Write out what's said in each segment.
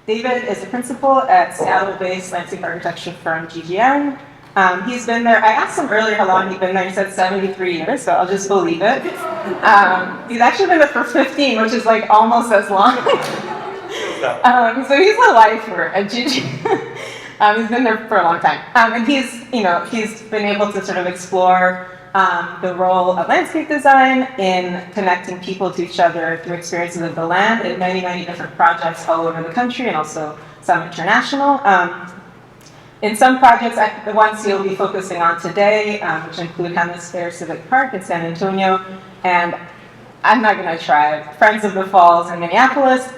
David is a principal at Seattle-based landscape architecture firm GGN. He's been there, I asked him earlier how long he'd been there, he said 73 years, so I'll just believe it. He's actually been there for 15, which is like almost as long. So he's a lifer at GGN. He's been there for a long time. And he's been able to sort of explore the role of landscape design in connecting people to each other through experiences of the land in many, many different projects all over the country and also some international. In some projects, the ones you'll be focusing on today, which include Hemisphere Civic Park in San Antonio, and I'm not going to try, Friends of the Falls in Minneapolis,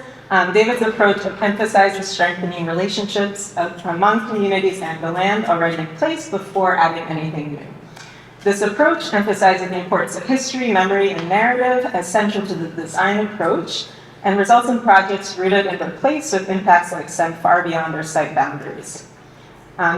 David's approach emphasizes strengthening relationships among communities and the land already in place before adding anything new. This approach emphasizes the importance of history, memory, and narrative as central to the design approach and results in projects rooted in the place with impacts that extend far beyond their site boundaries.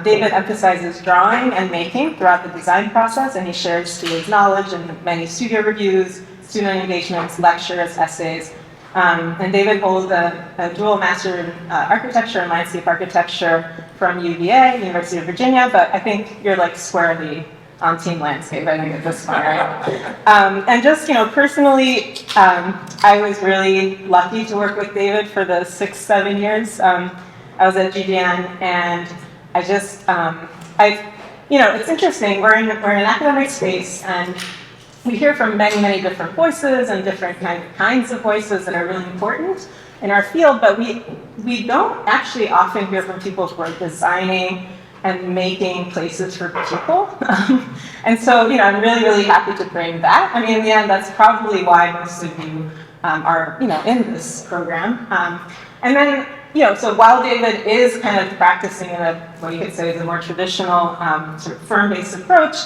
David emphasizes drawing and making throughout the design process, and he shares David's knowledge in many studio reviews, student engagements, lectures, essays. And David holds a dual master in architecture and landscape architecture from UVA, University of Virginia, but I think you're like squarely on team landscape, I think at this point, right? And just, personally, I was really lucky to work with David for the 6-7 years I was at GGN, and I just, it's interesting, we're in an academic space, and we hear from many, many different voices and different kinds of voices that are really important in our field, but we don't actually often hear from people who are designing and making places for people. And so, I'm really, really happy to bring that. I mean, in the end, that's probably why most of you are, in this program. And then, so while David is kind of practicing in what you could say is a more traditional sort of firm-based approach,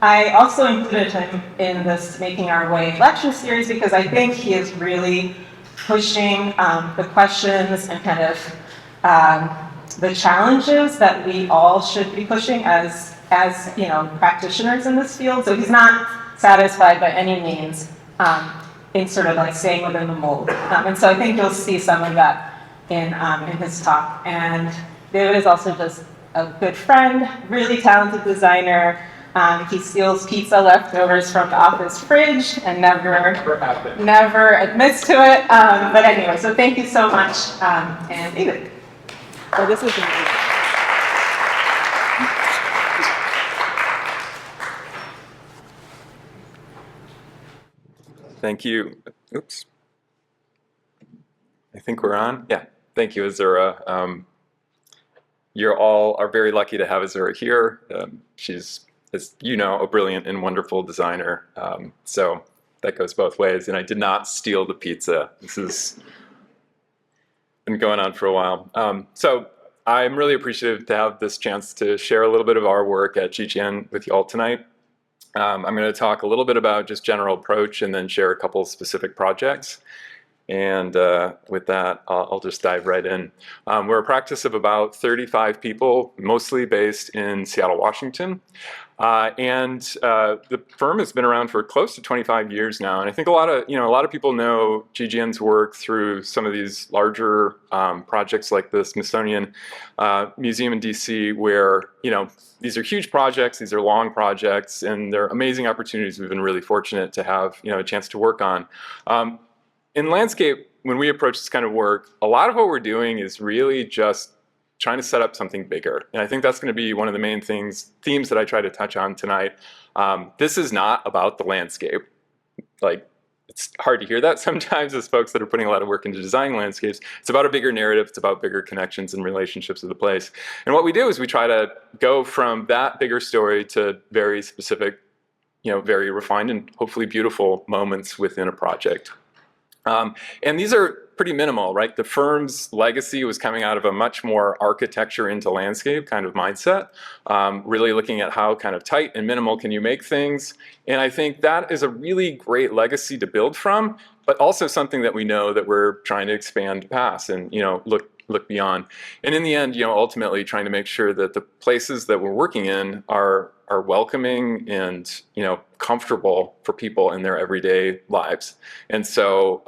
I also included him in this Making Our Way lecture series because I think he is really pushing the questions and kind of the challenges that we all should be pushing as practitioners in this field. So he's not satisfied by any means in sort of like staying within the mold. And so I think you'll see some of that in his talk. And David is also just a good friend, really talented designer. He steals pizza leftovers from the office fridge and never admits to it. But anyway, so thank you so much, and David. So this is amazing. Thank you. Oops. I think we're on. Yeah. Thank you, Azura. You all are very lucky to have Azura here. She's, as you know, a brilliant and wonderful designer. So that goes both ways. And I did not steal the pizza. This has been going on for a while. So I'm really appreciative to have this chance to share a little bit of our work at GGN with you all tonight. I'm going to talk a little bit about just general approach and then share a couple specific projects. And with that, I'll just dive right in. We're a practice of about 35 people, mostly based in Seattle, Washington. And the firm has been around for close to 25 years now. And I think a lot of people know GGN's work through some of these larger projects like the Smithsonian Museum in DC, where, these are huge projects, these are long projects, and they're amazing opportunities we've been really fortunate to have, a chance to work on. In landscape, when we approach this kind of work, a lot of what we're doing is really just trying to set up something bigger. And I think that's going to be one of the main themes that I try to touch on tonight. This is not about the landscape. Like, it's hard to hear that sometimes as folks that are putting a lot of work into designing landscapes. It's about a bigger narrative. It's about bigger connections and relationships of the place. And what we do is we try to go from that bigger story to very specific, very refined and hopefully beautiful moments within a project. And these are pretty minimal, right? The firm's legacy was coming out of a much more architecture into landscape kind of mindset, really looking at how kind of tight and minimal can you make things. And I think that is a really great legacy to build from, but also something that we know that we're trying to expand past and, look beyond. And in the end, ultimately trying to make sure that the places that we're working in are are welcoming and, comfortable for people in their everyday lives. And so,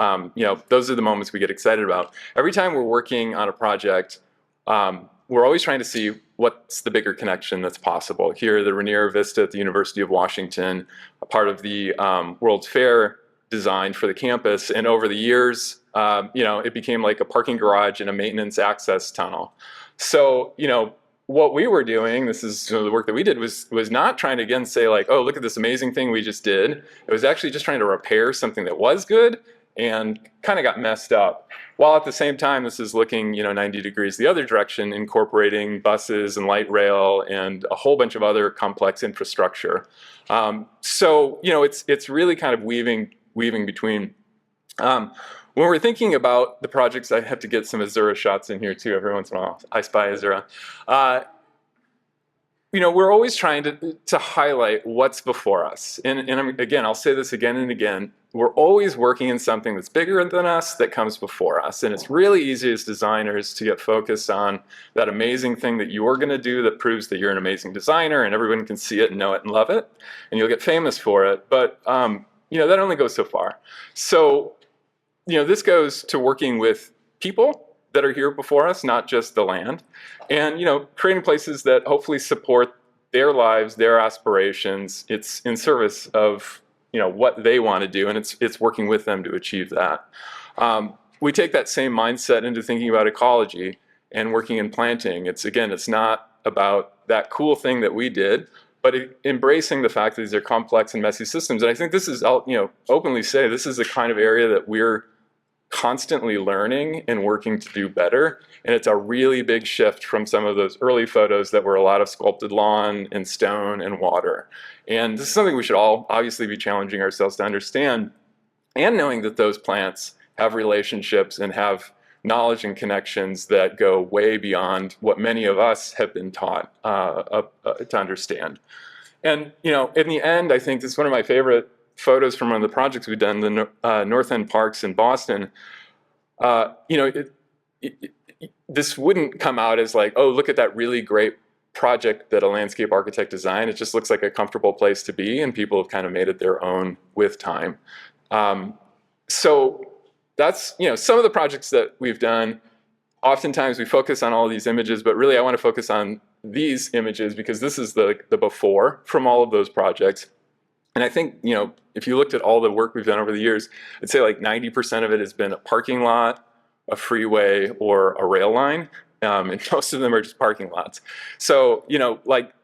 those are the moments we get excited about. Every time we're working on a project, we're always trying to see what's the bigger connection that's possible. Here, the Rainier Vista at the University of Washington, a part of the World's Fair design for the campus, and over the years, it became like a parking garage and a maintenance access tunnel. So, what we were doing, this is the work that we did, was not trying to again say like, oh, look at this amazing thing we just did. It was actually just trying to repair something that was good and kind of got messed up. While at the same time, this is looking, 90 degrees the other direction, incorporating buses and light rail and a whole bunch of other complex infrastructure. So, it's really kind of weaving between. When we're thinking about the projects, I have to get some Azura shots in here too. Every once in a while, I spy Azura. We're always trying to highlight what's before us. And again, I'll say this again and again. We're always working in something that's bigger than us, that comes before us. And it's really easy as designers to get focused on that amazing thing that you're going to do that proves that you're an amazing designer and everyone can see it and know it and love it. And you'll get famous for it. But, that only goes so far. So, this goes to working with people that are here before us, not just the land, and, creating places that hopefully support their lives, their aspirations. It's in service of, what they want to do, and it's working with them to achieve that. We take that same mindset into thinking about ecology and working in planting. It's not about that cool thing that we did, but embracing the fact that these are complex and messy systems. And I think this is, openly say, this is the kind of area that we're constantly learning and working to do better. And it's a really big shift from some of those early photos that were a lot of sculpted lawn and stone and water. And this is something we should all obviously be challenging ourselves to understand, and knowing that those plants have relationships and have knowledge and connections that go way beyond what many of us have been taught to understand. And, in the end, I think this is one of my favorite photos from one of the projects we've done, the North End Parks in Boston. This wouldn't come out as like, oh, look at that really great project that a landscape architect designed. It just looks like a comfortable place to be, and people have kind of made it their own with time. So that's, some of the projects that we've done. Oftentimes we focus on all these images, but really I want to focus on these images because this is the before from all of those projects. And I think, if you looked at all the work we've done over the years, I'd say like 90% of it has been a parking lot, a freeway, or a rail line. And most of them are just parking lots. So,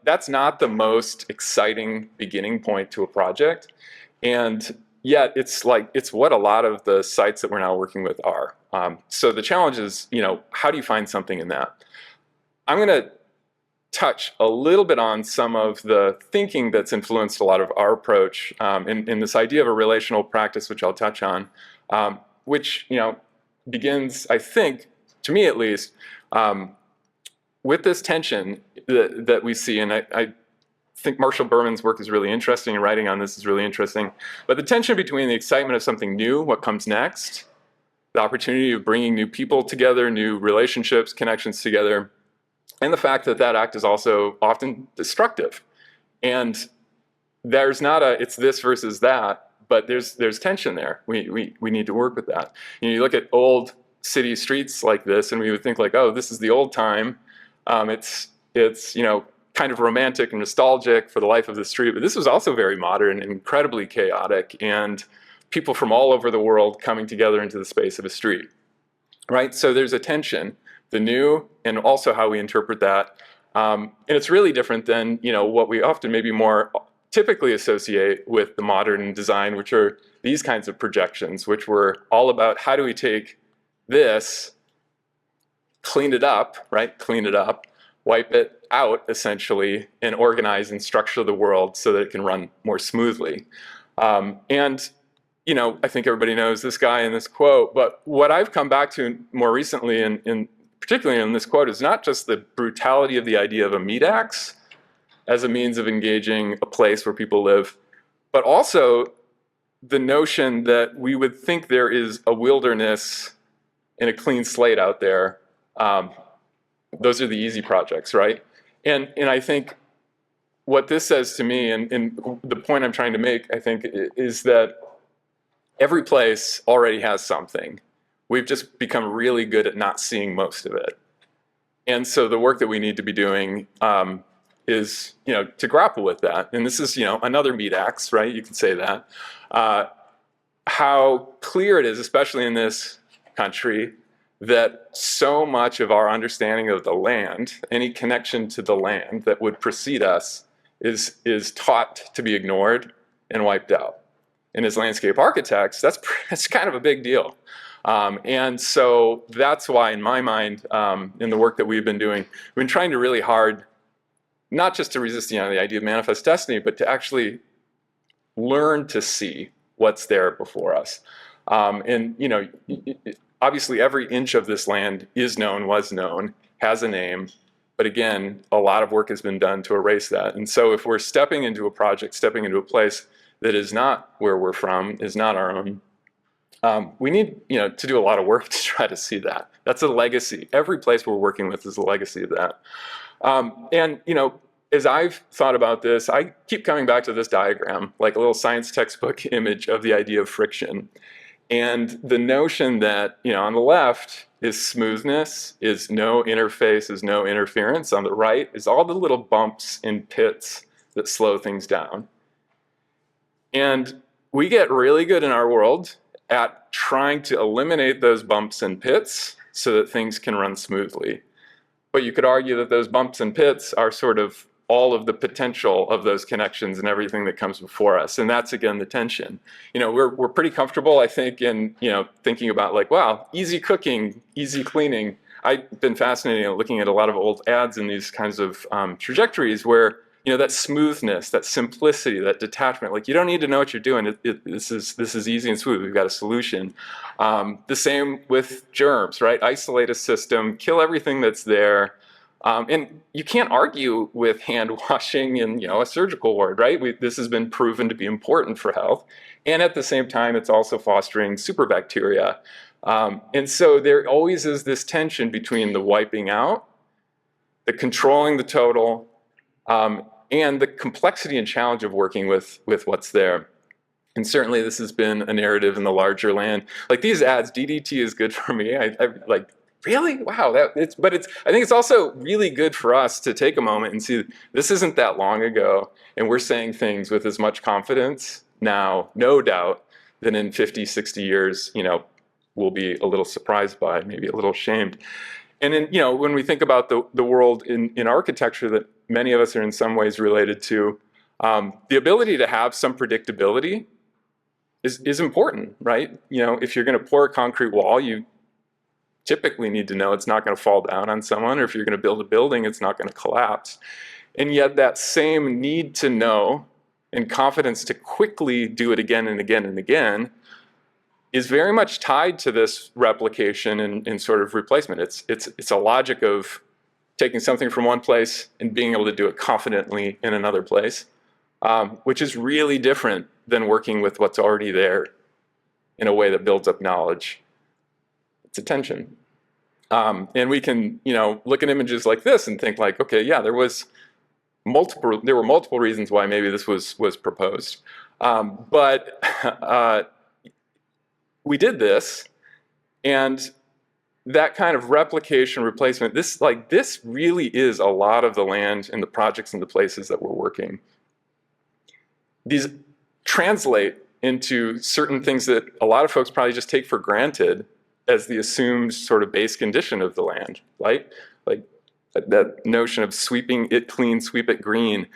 that's not the most exciting beginning point to a project. And yet it's what a lot of the sites that we're now working with are. So the challenge is, how do you find something in that? I'm going to touch a little bit on some of the thinking that's influenced a lot of our approach in this idea of a relational practice, which I'll touch on, which begins, I think, to me at least, with this tension that we see. And I think Marshall Berman's work is really interesting, and writing on this is really interesting. But the tension between the excitement of something new, what comes next, the opportunity of bringing new people together, new relationships, connections together, and the fact that that act is also often destructive. And there's not it's this versus that, but there's tension there. We need to work with that. You look at old city streets like this, and we would think like, oh, this is the old time. It's kind of romantic and nostalgic for the life of the street, but this was also very modern and incredibly chaotic, and people from all over the world coming together into the space of a street, right? So there's a tension, the new, and also how we interpret that. And it's really different than, what we often maybe more typically associate with the modern design, which are these kinds of projections, which were all about how do we take this, clean it up, right? Clean it up, wipe it out essentially, and organize and structure the world so that it can run more smoothly. And I think everybody knows this guy in this quote, but what I've come back to more recently, in particularly in this quote, is not just the brutality of the idea of a meat axe as a means of engaging a place where people live, but also the notion that we would think there is a wilderness and a clean slate out there. Those are the easy projects, right? And I think what this says to me, and the point I'm trying to make, I think, is that every place already has something. We've just become really good at not seeing most of it. And so the work that we need to be doing is, to grapple with that. And this is, another meat axe, right? You could say that. How clear it is, especially in this country, that so much of our understanding of the land, any connection to the land that would precede us, is taught to be ignored and wiped out. And as landscape architects, that's kind of a big deal. And so that's why, in my mind, in the work that we've been doing, we've been trying to really hard, not just to resist the idea of manifest destiny, but to actually learn to see what's there before us. And obviously every inch of this land is known, was known, has a name. But again, a lot of work has been done to erase that. And so if we're stepping into a project, stepping into a place that is not where we're from, is not our own, we need to do a lot of work to try to see that. That's a legacy. Every place we're working with is a legacy of that. And as I've thought about this, I keep coming back to this diagram, like a little science textbook image of the idea of friction. And the notion that, on the left is smoothness, is no interface, is no interference. On the right is all the little bumps and pits that slow things down. And we get really good in our world at trying to eliminate those bumps and pits so that things can run smoothly. But you could argue that those bumps and pits are sort of all of the potential of those connections and everything that comes before us. And that's, again, the tension. We're pretty comfortable, I think, in thinking about like, wow, easy cooking, easy cleaning. I've been fascinated looking at a lot of old ads in these kinds of trajectories where that smoothness, that simplicity, that detachment, like you don't need to know what you're doing. This is easy and smooth. We've got a solution. The same with germs, right? Isolate a system, kill everything that's there. And you can't argue with hand washing in a surgical ward, right? This has been proven to be important for health. And at the same time, it's also fostering superbacteria. And so there always is this tension between the wiping out, the controlling the total, and the complexity and challenge of working with what's there. And certainly this has been a narrative in the larger land. Like these ads, DDT is good for me. I like, really? Wow. I think it's also really good for us to take a moment and see this isn't that long ago. And we're saying things with as much confidence now, no doubt, than in 50, 60 years, we'll be a little surprised by, maybe a little ashamed. And then, when we think about the world in architecture that many of us are in some ways related to, the ability to have some predictability is important, right? If you're going to pour a concrete wall, you typically need to know it's not going to fall down on someone, or if you're going to build a building, it's not going to collapse. And yet that same need to know and confidence to quickly do it again and again and again is very much tied to this replication and sort of replacement. It's a logic of taking something from one place and being able to do it confidently in another place, which is really different than working with what's already there in a way that builds up knowledge. It's a tension. And we can, look at images like this and think like, okay, yeah, there were multiple reasons why maybe this was proposed. But we did this, and that kind of replication, replacement, this really is a lot of the land and the projects and the places that we're working. These translate into certain things that a lot of folks probably just take for granted as the assumed sort of base condition of the land, right? Like that notion of sweeping it clean, sweep it green.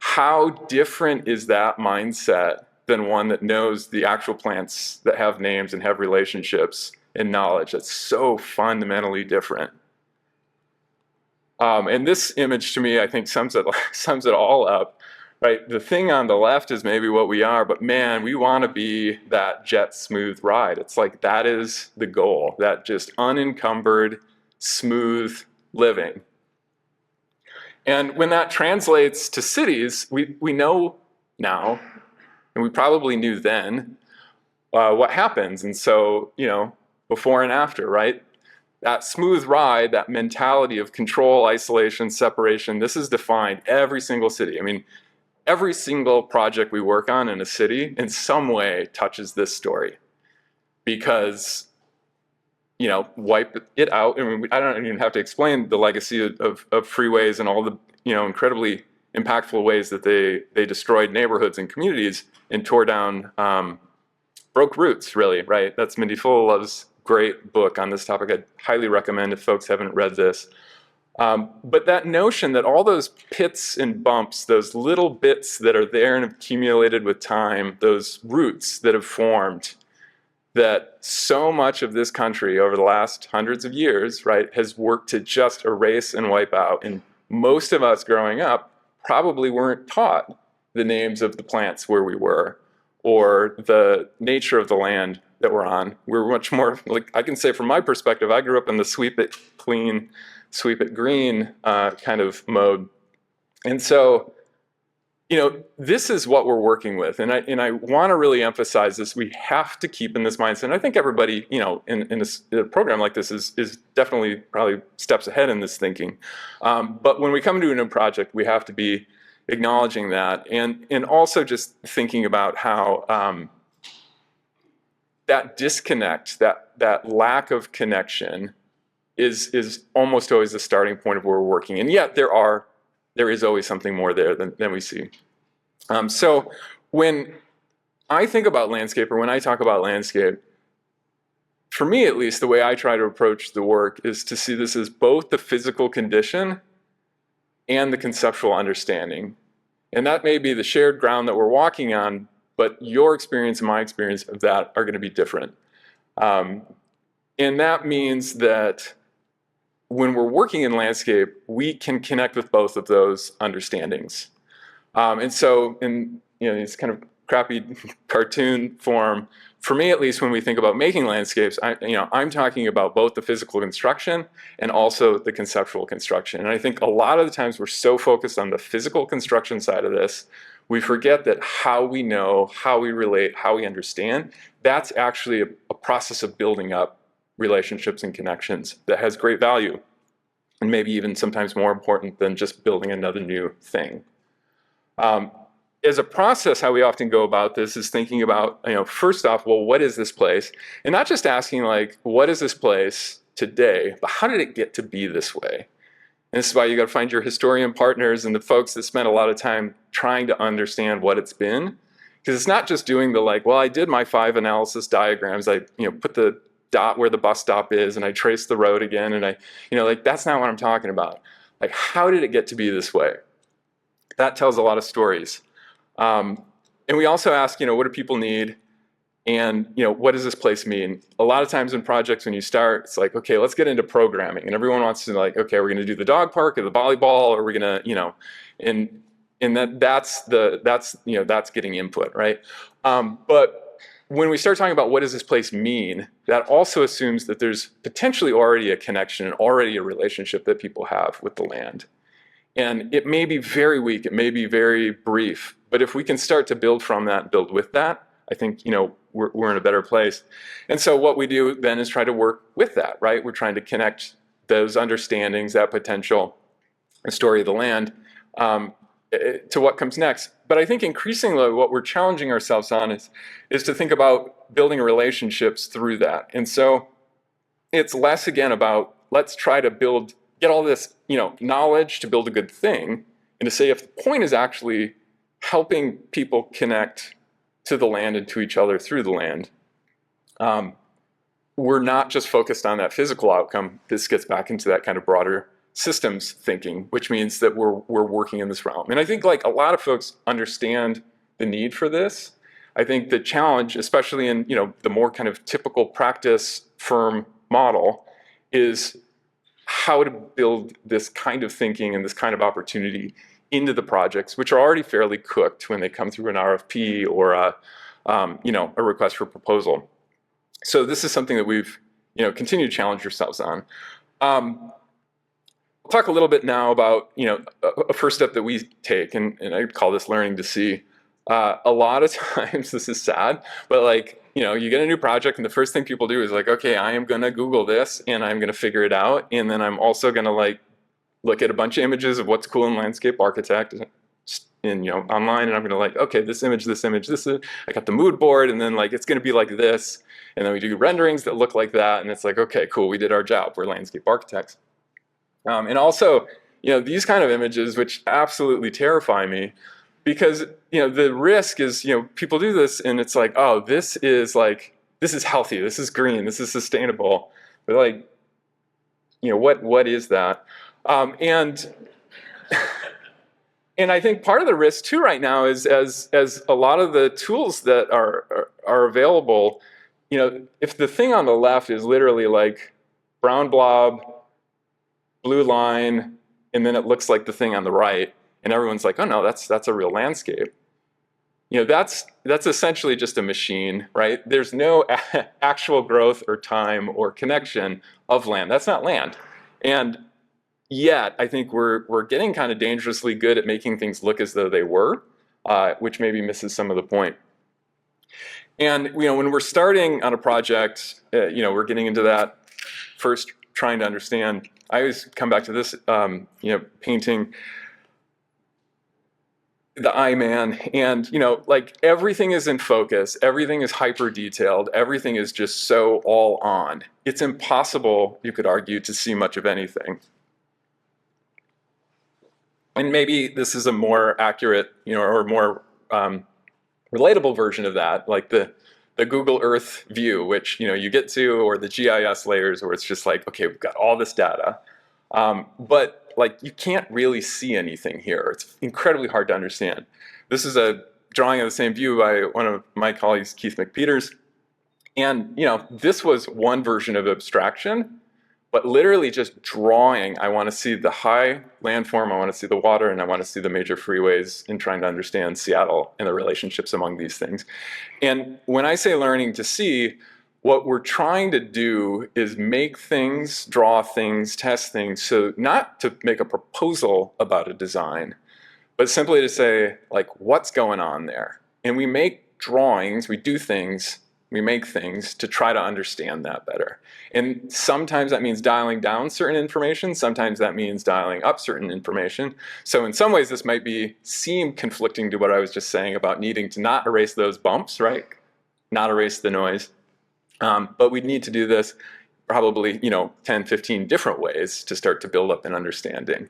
How different is that mindset than one that knows the actual plants that have names and have relationships and knowledge? That's so fundamentally different. And this image to me, I think, sums it all up, right? The thing on the left is maybe what we are, but man, we want to be that jet smooth ride. It's like that is the goal, that just unencumbered, smooth living. And when that translates to cities, we know now, and we probably knew then, what happens. And so, before and after, right? that smooth ride, that mentality of control, isolation, separation, this is defined every single city. I mean, every single project we work on in a city in some way touches this story, because, wipe it out. I mean, I don't even have to explain the legacy of freeways and all the, incredibly impactful ways that they destroyed neighborhoods and communities and tore down, broke roots, really, right? That's Mindy Fullalove's great book on this topic. I'd highly recommend if folks haven't read this. But that notion that all those pits and bumps, those little bits that are there and have accumulated with time, those roots that have formed, that so much of this country over the last hundreds of years, right, has worked to just erase and wipe out. And most of us growing up probably weren't taught the names of the plants where we were, or the nature of the land that we're on. We're much more, like, I can say from my perspective, I grew up in the sweep it clean, sweep it green kind of mode. And so, this is what we're working with. And I want to really emphasize this. We have to keep in this mindset. And I think everybody, in a program like this is definitely probably steps ahead in this thinking. But when we come to a new project, we have to be acknowledging that, and also just thinking about how that disconnect, that lack of connection is almost always the starting point of where we're working. And yet there is always something more there than we see. So when I think about landscape, or when I talk about landscape, for me at least, the way I try to approach the work is to see this as both the physical condition and the conceptual understanding. And that may be the shared ground that we're walking on, but your experience and my experience of that are going to be different. And that means that when we're working in landscape, we can connect with both of those understandings. And so in this kind of crappy cartoon form, for me at least, when we think about making landscapes, I'm talking about both the physical construction and also the conceptual construction. And I think a lot of the times we're so focused on the physical construction side of this, we forget that how we know, how we relate, how we understand, that's actually a process of building up relationships and connections that has great value, and maybe even sometimes more important than just building another new thing. As a process, how we often go about this is thinking about, first off, well, what is this place? And not just asking like, what is this place today, but how did it get to be this way? And this is why you got to find your historian partners and the folks that spend a lot of time trying to understand what it's been. Because it's not just doing the like, well, I did my 5 analysis diagrams. I, put the dot where the bus stop is and I traced the road again. And I, that's not what I'm talking about. Like, how did it get to be this way? That tells a lot of stories. And we also ask, what do people need? And, what does this place mean? A lot of times in projects when you start, it's like, okay, let's get into programming. And everyone wants to like, okay, we're going to do the dog park or the volleyball, or we're going to, and that's getting input, right? But when we start talking about what does this place mean, that also assumes that there's potentially already a connection and already a relationship that people have with the land. And it may be very weak, it may be very brief, but if we can start to build from that, build with that, I think, we're in a better place. And so what we do then is try to work with that, right? We're trying to connect those understandings, that potential story of the land, to what comes next. But I think increasingly what we're challenging ourselves on is to think about building relationships through that. And so it's less again about let's try to get all this, knowledge to build a good thing, and to say if the point is actually helping people connect to the land and to each other through the land, we're not just focused on that physical outcome. This gets back into that kind of broader systems thinking, which means that we're working in this realm. And I think like a lot of folks understand the need for this. I think the challenge, especially in the more kind of typical practice firm model, is how to build this kind of thinking and this kind of opportunity into the projects, which are already fairly cooked when they come through an RFP or a request for proposal. So this is something that we've continued to challenge ourselves on. We'll talk a little bit now about a first step that we take, and I call this learning to see. A lot of times, this is sad, but like you get a new project, and the first thing people do is like, okay, I am going to Google this, and I'm going to figure it out, and then I'm also going to like look at a bunch of images of what's cool in landscape architect and online, and I'm going to like, okay, this image, this is, I got the mood board, and then like it's going to be like this, and then we do renderings that look like that, and it's like, okay, cool, we did our job. We're landscape architects. And also, these kind of images, which absolutely terrify me, because the risk is, people do this and it's like, oh, this is healthy, this is green, this is sustainable, but like, what is that? And and I think part of the risk too right now is as a lot of the tools that are available, if the thing on the left is literally like brown blob, blue line, and then it looks like the thing on the right, and everyone's like, oh no, that's a real landscape. That's essentially just a machine, right? There's no actual growth or time or connection of land. That's not land. And yet, I think we're getting kind of dangerously good at making things look as though they were, which maybe misses some of the point. And when we're starting on a project, we're getting into that first, trying to understand. I always come back to this, painting the eye man, and like everything is in focus, everything is hyper detailed, everything is just so all on. It's impossible, you could argue, to see much of anything. And maybe this is a more accurate, or more relatable version of that, like the Google Earth view, which you get to, or the GIS layers, where it's just like, okay, we've got all this data, but like you can't really see anything here. It's incredibly hard to understand. This is a drawing of the same view by one of my colleagues, Keith McPeters, and this was one version of abstraction. But literally just drawing, I want to see the high landform, I want to see the water, and I want to see the major freeways, in trying to understand Seattle and the relationships among these things. And when I say learning to see, what we're trying to do is make things, draw things, test things, so not to make a proposal about a design, but simply to say, like, what's going on there? And we make drawings, we do things, we make things to try to understand that better. And sometimes that means dialing down certain information, sometimes that means dialing up certain information. So in some ways this might seem conflicting to what I was just saying about needing to not erase those bumps, right? Not erase the noise. But we'd need to do this probably 10, 15 different ways to start to build up an understanding.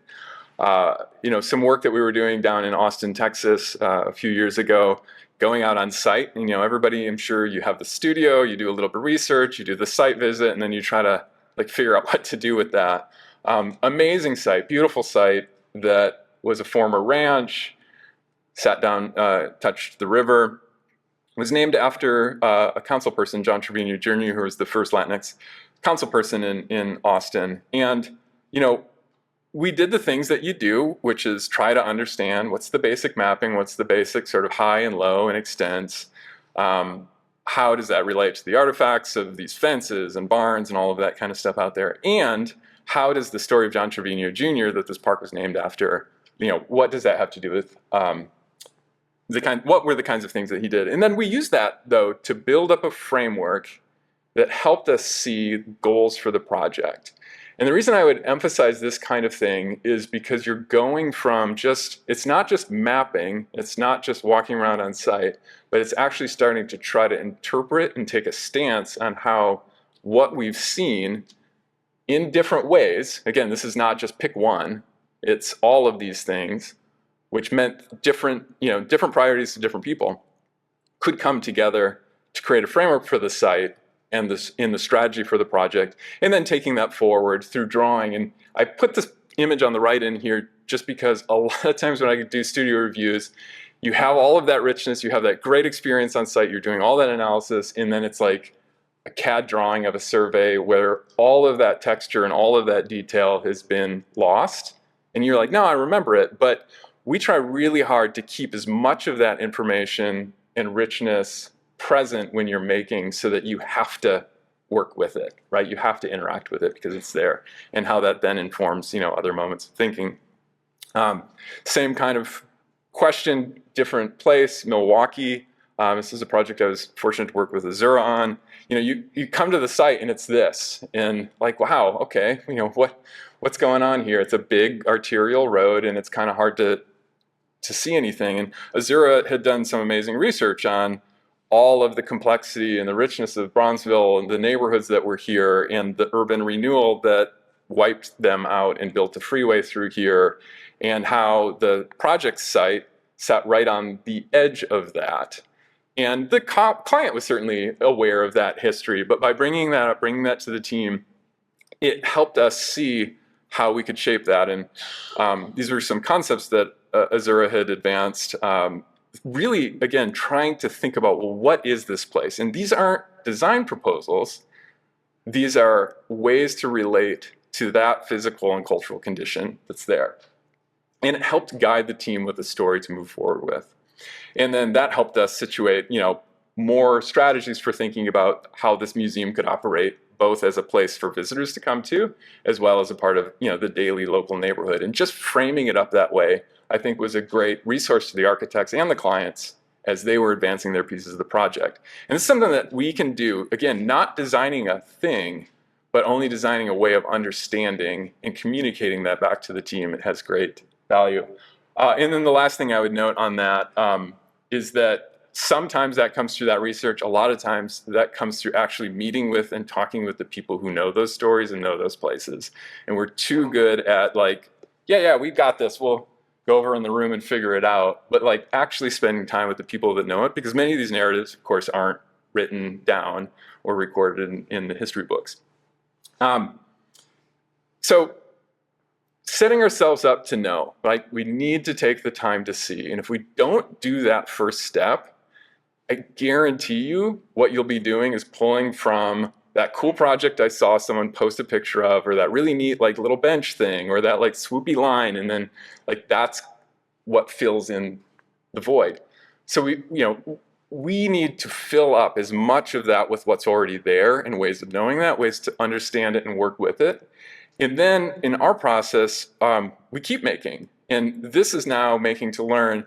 Some work that we were doing down in Austin, Texas a few years ago, going out on site, everybody, I'm sure you have the studio, you do a little bit of research, you do the site visit, and then you try to like figure out what to do with that. Amazing site, beautiful site that was a former ranch, sat down, touched the river, was named after a council person, John Trevino Jr., who was the first Latinx council person in Austin. And, we did the things that you do, which is try to understand what's the basic mapping, what's the basic sort of high and low and extents, how does that relate to the artifacts of these fences and barns and all of that kind of stuff out there, and how does the story of John Trevino Jr. that this park was named after, what does that have to do with what were the kinds of things that he did? And then we used that, though, to build up a framework that helped us see goals for the project. And the reason I would emphasize this kind of thing is because you're going from it's not just mapping, it's not just walking around on site, but it's actually starting to try to interpret and take a stance on how what we've seen in different ways, again, this is not just pick one, it's all of these things, which meant different priorities to different people, could come together to create a framework for the site and in the strategy for the project, and then taking that forward through drawing. And I put this image on the right in here just because a lot of times when I do studio reviews, you have all of that richness, you have that great experience on site, you're doing all that analysis, and then it's like a CAD drawing of a survey where all of that texture and all of that detail has been lost. And you're like, no, I remember it. But we try really hard to keep as much of that information and richness present when you're making, so that you have to work with it, right? You have to interact with it because it's there, and how that then informs, other moments of thinking. Same kind of question, different place, Milwaukee. This is a project I was fortunate to work with Azura on. You come to the site and it's this, and like, wow, okay, what's going on here? It's a big arterial road, and it's kind of hard to see anything. And Azura had done some amazing research on all of the complexity and the richness of Bronzeville and the neighborhoods that were here and the urban renewal that wiped them out and built a freeway through here, and how the project site sat right on the edge of that. And the client was certainly aware of that history, but by bringing that up, bringing that to the team, it helped us see how we could shape that. And these were some concepts that Azura had advanced, really, again, trying to think about, well, what is this place? And these aren't design proposals. These are ways to relate to that physical and cultural condition that's there. And it helped guide the team with a story to move forward with. And then that helped us situate, more strategies for thinking about how this museum could operate, both as a place for visitors to come to, as well as a part of, the daily local neighborhood. And just framing it up that way, I think, was a great resource to the architects and the clients as they were advancing their pieces of the project. And it's something that we can do, again, not designing a thing, but only designing a way of understanding and communicating that back to the team. It has great value. And then the last thing I would note on that is that sometimes that comes through that research. A lot of times that comes through actually meeting with and talking with the people who know those stories and know those places. And we're too good at like, yeah, we got this. We'll go over in the room and figure it out. But like actually spending time with the people that know it, because many of these narratives, of course, aren't written down or recorded in the history books. So setting ourselves up to know, like, we need to take the time to see. And if we don't do that first step, I guarantee you what you'll be doing is pulling from that cool project I saw someone post a picture of, or that really neat like little bench thing, or that like swoopy line, and then that's what fills in the void. So we need to fill up as much of that with what's already there, and ways of knowing that, ways to understand it and work with it. And then in our process, we keep making. And this is now making to learn,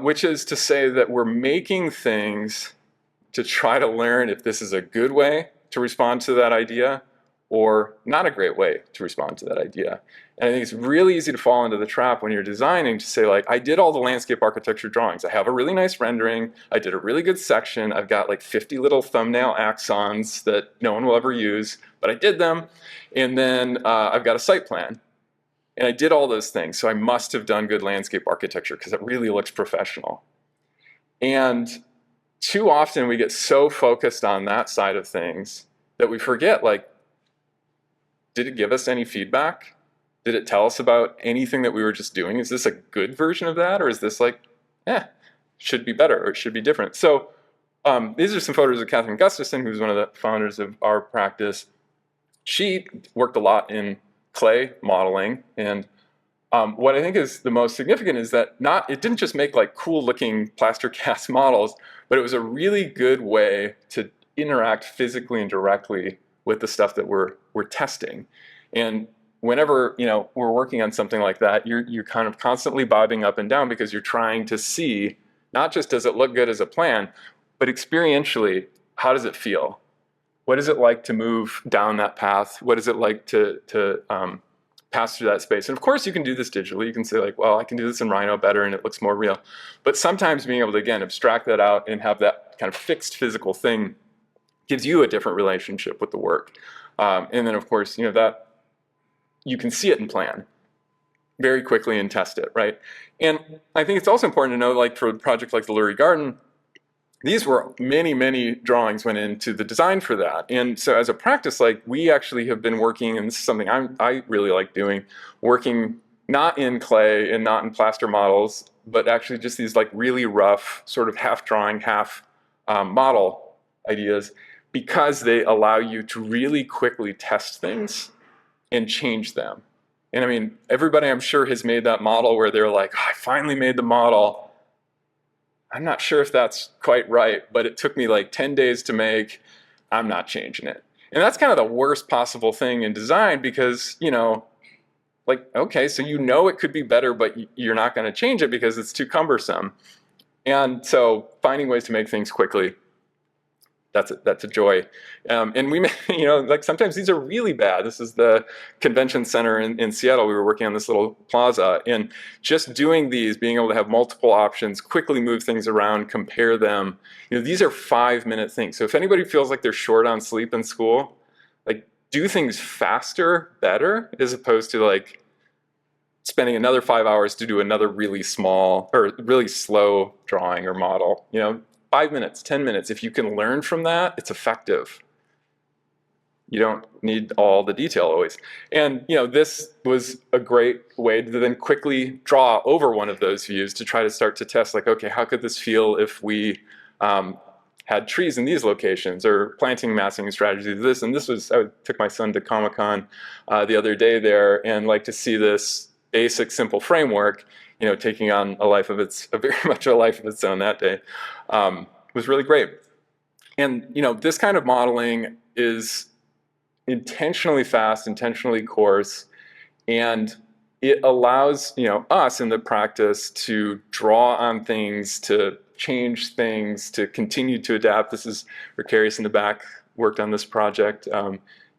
which is to say that we're making things to try to learn if this is a good way to respond to that idea or not a great way to respond to that idea. And I think it's really easy to fall into the trap when you're designing to say, like, I did all the landscape architecture drawings. I have a really nice rendering. I did a really good section. I've got like 50 little thumbnail axons that no one will ever use, but I did them. And then I've got a site plan. And I did all those things, so I must have done good landscape architecture because it really looks professional. And too often we get so focused on that side of things that we forget, like, did it give us any feedback? Did it tell us about anything that we were just doing? Is this a good version of that? Or is this like, should be better, or it should be different? So these are some photos of Catherine Gustafson, who's one of the founders of our practice. She worked a lot in clay modeling, and what I think is the most significant is that it didn't just make like cool looking plaster cast models, but it was a really good way to interact physically and directly with the stuff that we're testing. And whenever we're working on something like that, you're kind of constantly bobbing up and down because you're trying to see, not just does it look good as a plan, but experientially, how does it feel? What is it like to move down that path? What is it like to pass through that space? And of course, you can do this digitally. You can say like, well, I can do this in Rhino better and it looks more real. But sometimes being able to, again, abstract that out and have that kind of fixed physical thing gives you a different relationship with the work. And then, of course, that you can see it in plan very quickly and test it, right? And I think it's also important to know, like for a project like the Lurie Garden, these were many, many drawings went into the design for that. And so as a practice, like we actually have been working, and this is something I really like doing, working not in clay and not in plaster models, but actually just these like really rough sort of half drawing, half model ideas, because they allow you to really quickly test things and change them. And I mean, everybody I'm sure has made that model where they're like, I finally made the model. I'm not sure if that's quite right, but it took me like 10 days to make. I'm not changing it. And that's kind of the worst possible thing in design because, like, okay, so it could be better, but you're not going to change it because it's too cumbersome. And so finding ways to make things quickly, that's a joy. And we, like sometimes these are really bad. This is the convention center in Seattle. We were working on this little plaza, and just doing these, being able to have multiple options, quickly move things around, compare them. These are 5-minute things. So if anybody feels like they're short on sleep in school, like do things faster, better, as opposed to like spending another 5 hours to do another really small or really slow drawing or model. 5 minutes, 10 minutes, if you can learn from that, it's effective. You don't need all the detail always. And this was a great way to then quickly draw over one of those views to try to start to test, like, okay, how could this feel if we had trees in these locations, or planting massing strategies this. And this was, I took my son to Comic-Con the other day there, and like to see this basic, simple framework, taking on very much a life of its own that day, was really great. And this kind of modeling is intentionally fast, intentionally coarse, and it allows us in the practice to draw on things, to change things, to continue to adapt. This is Ricarius in the back, worked on this project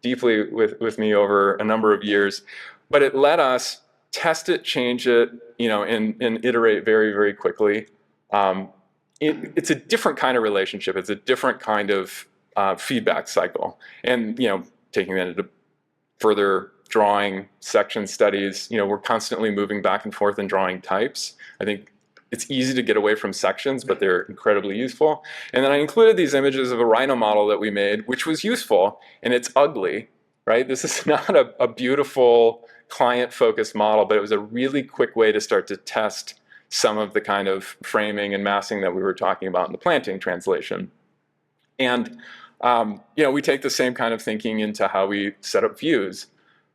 deeply with me over a number of years, but it let us test it, change it, and iterate very, very quickly. It's a different kind of relationship. It's a different kind of feedback cycle. And, taking that into further drawing section studies, we're constantly moving back and forth in drawing types. I think it's easy to get away from sections, but they're incredibly useful. And then I included these images of a rhino model that we made, which was useful, and it's ugly, right? This is not a beautiful client-focused model, but it was a really quick way to start to test some of the kind of framing and massing that we were talking about in the planting translation. And we take the same kind of thinking into how we set up views.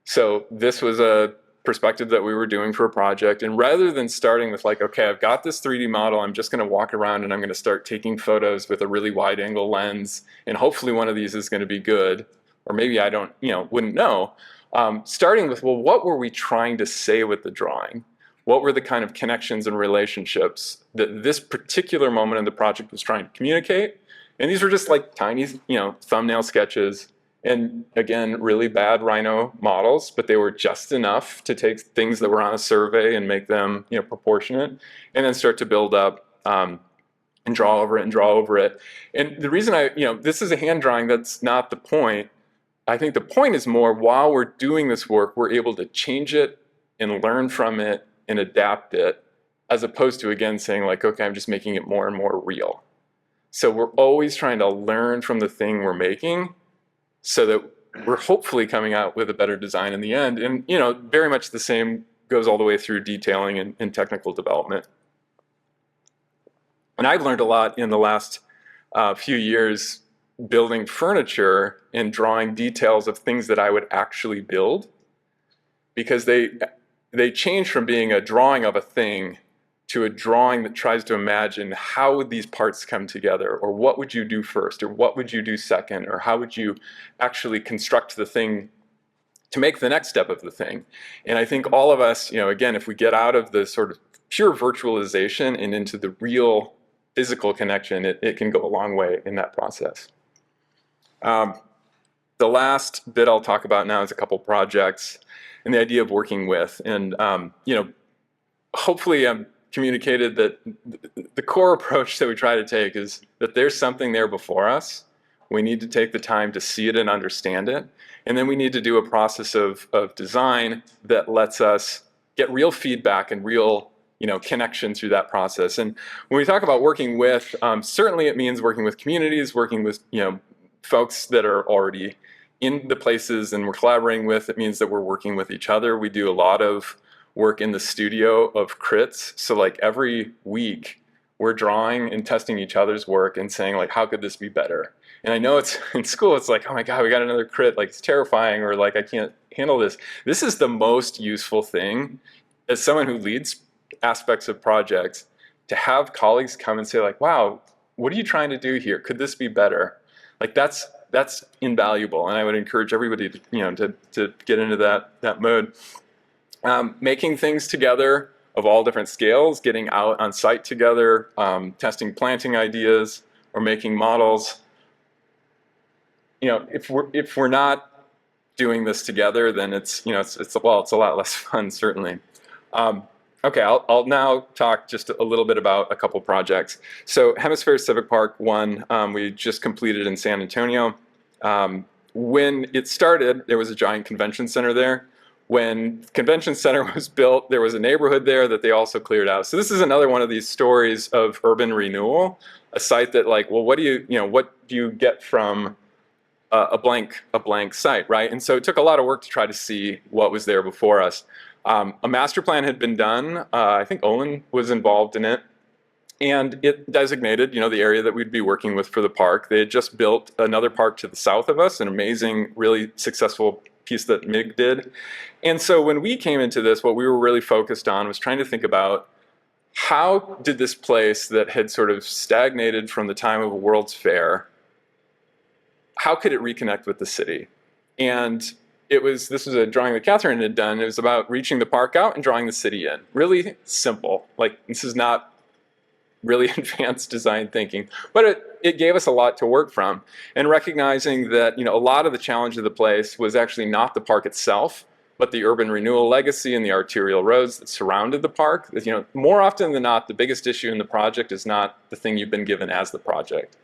So this was a perspective that we were doing for a project, and rather than starting with like, okay, I've got this 3D model, I'm just going to walk around and I'm going to start taking photos with a really wide angle lens, and hopefully one of these is going to be good, or maybe I don't, wouldn't know. Starting with, well, what were we trying to say with the drawing? What were the kind of connections and relationships that this particular moment in the project was trying to communicate? And these were just like tiny, thumbnail sketches. And again, really bad rhino models, but they were just enough to take things that were on a survey and make them, proportionate, and then start to build up and draw over it and draw over it. And the reason this is a hand drawing, that's not the point. I think the point is more, while we're doing this work, we're able to change it and learn from it and adapt it, as opposed to, again, saying like, okay, I'm just making it more and more real. So we're always trying to learn from the thing we're making, so that we're hopefully coming out with a better design in the end. And very much the same goes all the way through detailing and technical development. And I've learned a lot in the last few years building furniture and drawing details of things that I would actually build, because they change from being a drawing of a thing to a drawing that tries to imagine how would these parts come together, or what would you do first, or what would you do second, or how would you actually construct the thing to make the next step of the thing. And I think all of us, again, if we get out of the sort of pure virtualization and into the real physical connection, it can go a long way in that process. The last bit I'll talk about now is a couple projects and the idea of working with. And hopefully I'm communicated that the core approach that we try to take is that there's something there before us. We need to take the time to see it and understand it. And then we need to do a process of design that lets us get real feedback and real connection through that process. And when we talk about working with, certainly it means working with communities, working with folks that are already in the places and we're collaborating with. It means that we're working with each other. We do a lot of work in the studio of crits. So like every week we're drawing and testing each other's work and saying like, how could this be better? And I know it's in school, it's like, oh my God, we got another crit, like it's terrifying, or like, I can't handle this. This is the most useful thing as someone who leads aspects of projects, to have colleagues come and say like, wow, what are you trying to do here? Could this be better? Like that's invaluable. And I would encourage everybody to, to get into that mode. Making things together of all different scales, getting out on site together, testing planting ideas or making models. If we're not doing this together, then it's a lot less fun, certainly. Okay, I'll now talk just a little bit about a couple projects. So Hemisphere Civic Park 1, we just completed in San Antonio. When it started, there was a giant convention center there. When the convention center was built, there was a neighborhood there that they also cleared out. So this is another one of these stories of urban renewal, a site that, like, well, what do you get from a blank site, right? And so it took a lot of work to try to see what was there before us. A master plan had been done. I think Olin was involved in it. And it designated, the area that we'd be working with for the park. They had just built another park to the south of us, an amazing, really successful piece that MIG did. And so when we came into this, what we were really focused on was trying to think about how did this place that had sort of stagnated from the time of a World's Fair, how could it reconnect with the city? And this was a drawing that Catherine had done. It was about reaching the park out and drawing the city in. Really simple. Like, this is not really advanced design thinking, but it gave us a lot to work from, and recognizing that a lot of the challenge of the place was actually not the park itself, but the urban renewal legacy and the arterial roads that surrounded the park. More often than not, the biggest issue in the project is not the thing you've been given as the project.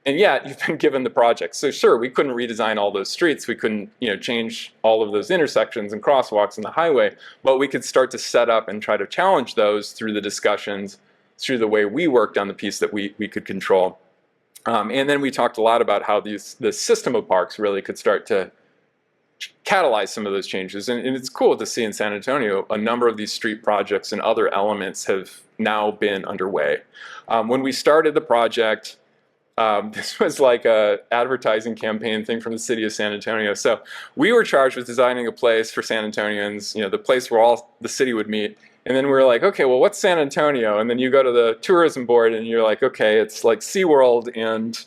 And yet, you've been given the project. So sure, we couldn't redesign all those streets. We couldn't, change all of those intersections and crosswalks in the highway, but we could start to set up and try to challenge those through the discussions, through the way we worked on the piece that we could control. And then we talked a lot about how the system of parks really could start to catalyze some of those changes. And it's cool to see in San Antonio, a number of these street projects and other elements have now been underway. When we started the project, this was like a advertising campaign thing from the city of San Antonio. So we were charged with designing a place for San Antonians, the place where all the city would meet. And then we were like, okay, well, what's San Antonio? And then you go to the tourism board and you're like, okay, it's like SeaWorld and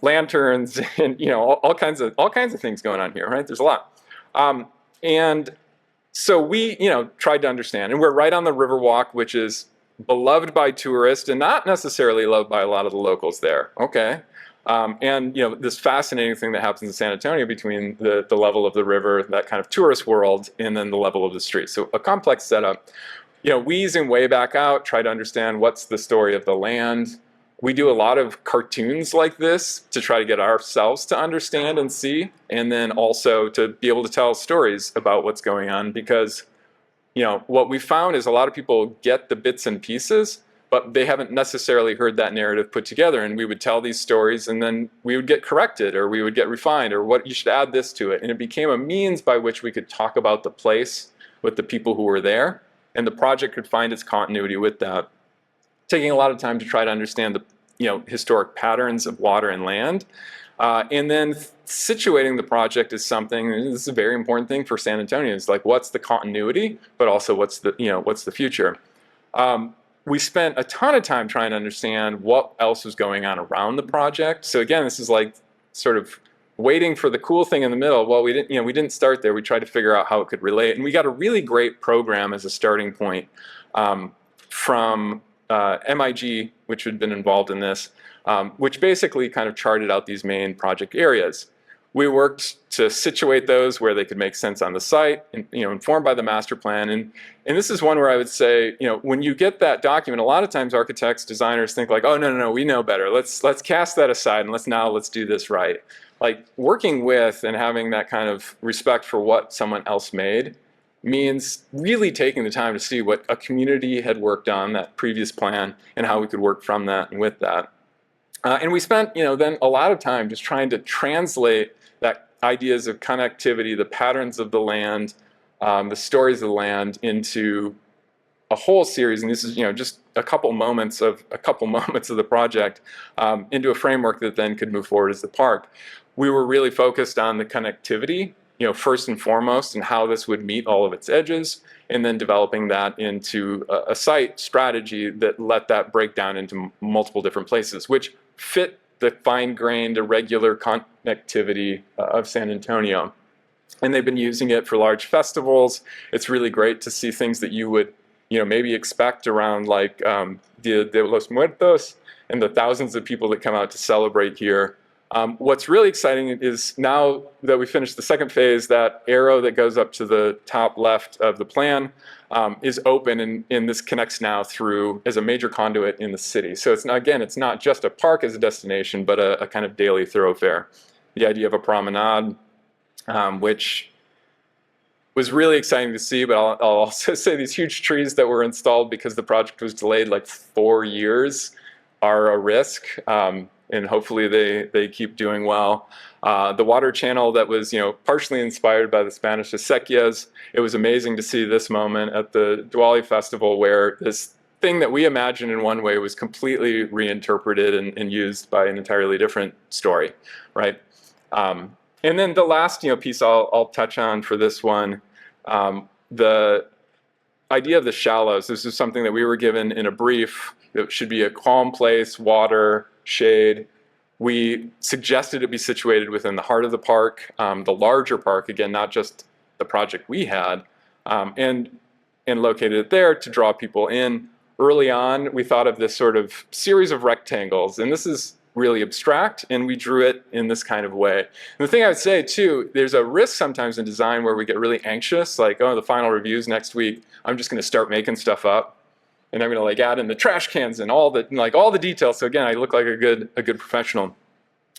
lanterns and all kinds of things going on here, right? There's a lot. And so we tried to understand, and we're right on the Riverwalk, which is beloved by tourists and not necessarily loved by a lot of the locals there. Okay. And this fascinating thing that happens in San Antonio between the level of the river, that kind of tourist world, and then the level of the street. So a complex setup. We zoom way back out, try to understand what's the story of the land. We do a lot of cartoons like this to try to get ourselves to understand and see, and then also to be able to tell stories about what's going on, because what we found is a lot of people get the bits and pieces, but they haven't necessarily heard that narrative put together. And we would tell these stories, and then we would get corrected, or we would get refined, or what you should add this to it. And it became a means by which we could talk about the place with the people who were there, and the project could find its continuity with that. Taking a lot of time to try to understand the historic patterns of water and land, and then situating the project as something. And this is a very important thing for San Antonio. It's like, what's the continuity, but also what's the future. We spent a ton of time trying to understand what else was going on around the project. So again, this is like sort of waiting for the cool thing in the middle. Well, we didn't start there. We tried to figure out how it could relate, and we got a really great program as a starting point from MIG, which had been involved in this, which basically kind of charted out these main project areas. We worked to situate those where they could make sense on the site, and, informed by the master plan. And this is one where I would say, when you get that document, a lot of times architects, designers think like, oh, no, we know better. Let's cast that aside and let's do this right. Like, working with and having that kind of respect for what someone else made means really taking the time to see what a community had worked on, that previous plan, and how we could work from that and with that. And we spent, then a lot of time just trying to translate that ideas of connectivity, the patterns of the land, the stories of the land, into a whole series. And this is, just a couple moments of the project, into a framework that then could move forward as the park. We were really focused on the connectivity, first and foremost, and how this would meet all of its edges, and then developing that into a site strategy that let that break down into multiple different places, which fit the fine-grained, irregular connectivity of San Antonio. and they've been using it for large festivals. It's really great to see things that you would, maybe expect around like Dia de los Muertos and the thousands of people that come out to celebrate here. What's really exciting is now that we finished the second phase, that arrow that goes up to the top left of the plan is open, and this connects now through as a major conduit in the city. So it's not, again, it's not just a park as a destination, but a kind of daily thoroughfare. The idea of a promenade, which was really exciting to see, but I'll also say these huge trees that were installed because the project was delayed like 4 years are a risk. And hopefully they keep doing well. The water channel that was, partially inspired by the Spanish acequias. It was amazing to see this moment at the Diwali festival where this thing that we imagined in one way was completely reinterpreted and used by an entirely different story, right? And then the last, piece I'll touch on for this one, the idea of the shallows. This is something that we were given in a brief. It should be a calm place, water, shade. We suggested it be situated within the heart of the park, the larger park, again, not just the project we had, and located it there to draw people in. Early on, we thought of this sort of series of rectangles, and this is really abstract, and we drew it in this kind of way. And the thing I would say too, there's a risk sometimes in design where we get really anxious, like, oh, the final review's next week, I'm just gonna start making stuff up. And I'm gonna add in the trash cans and all the details. So again, I look like a good professional.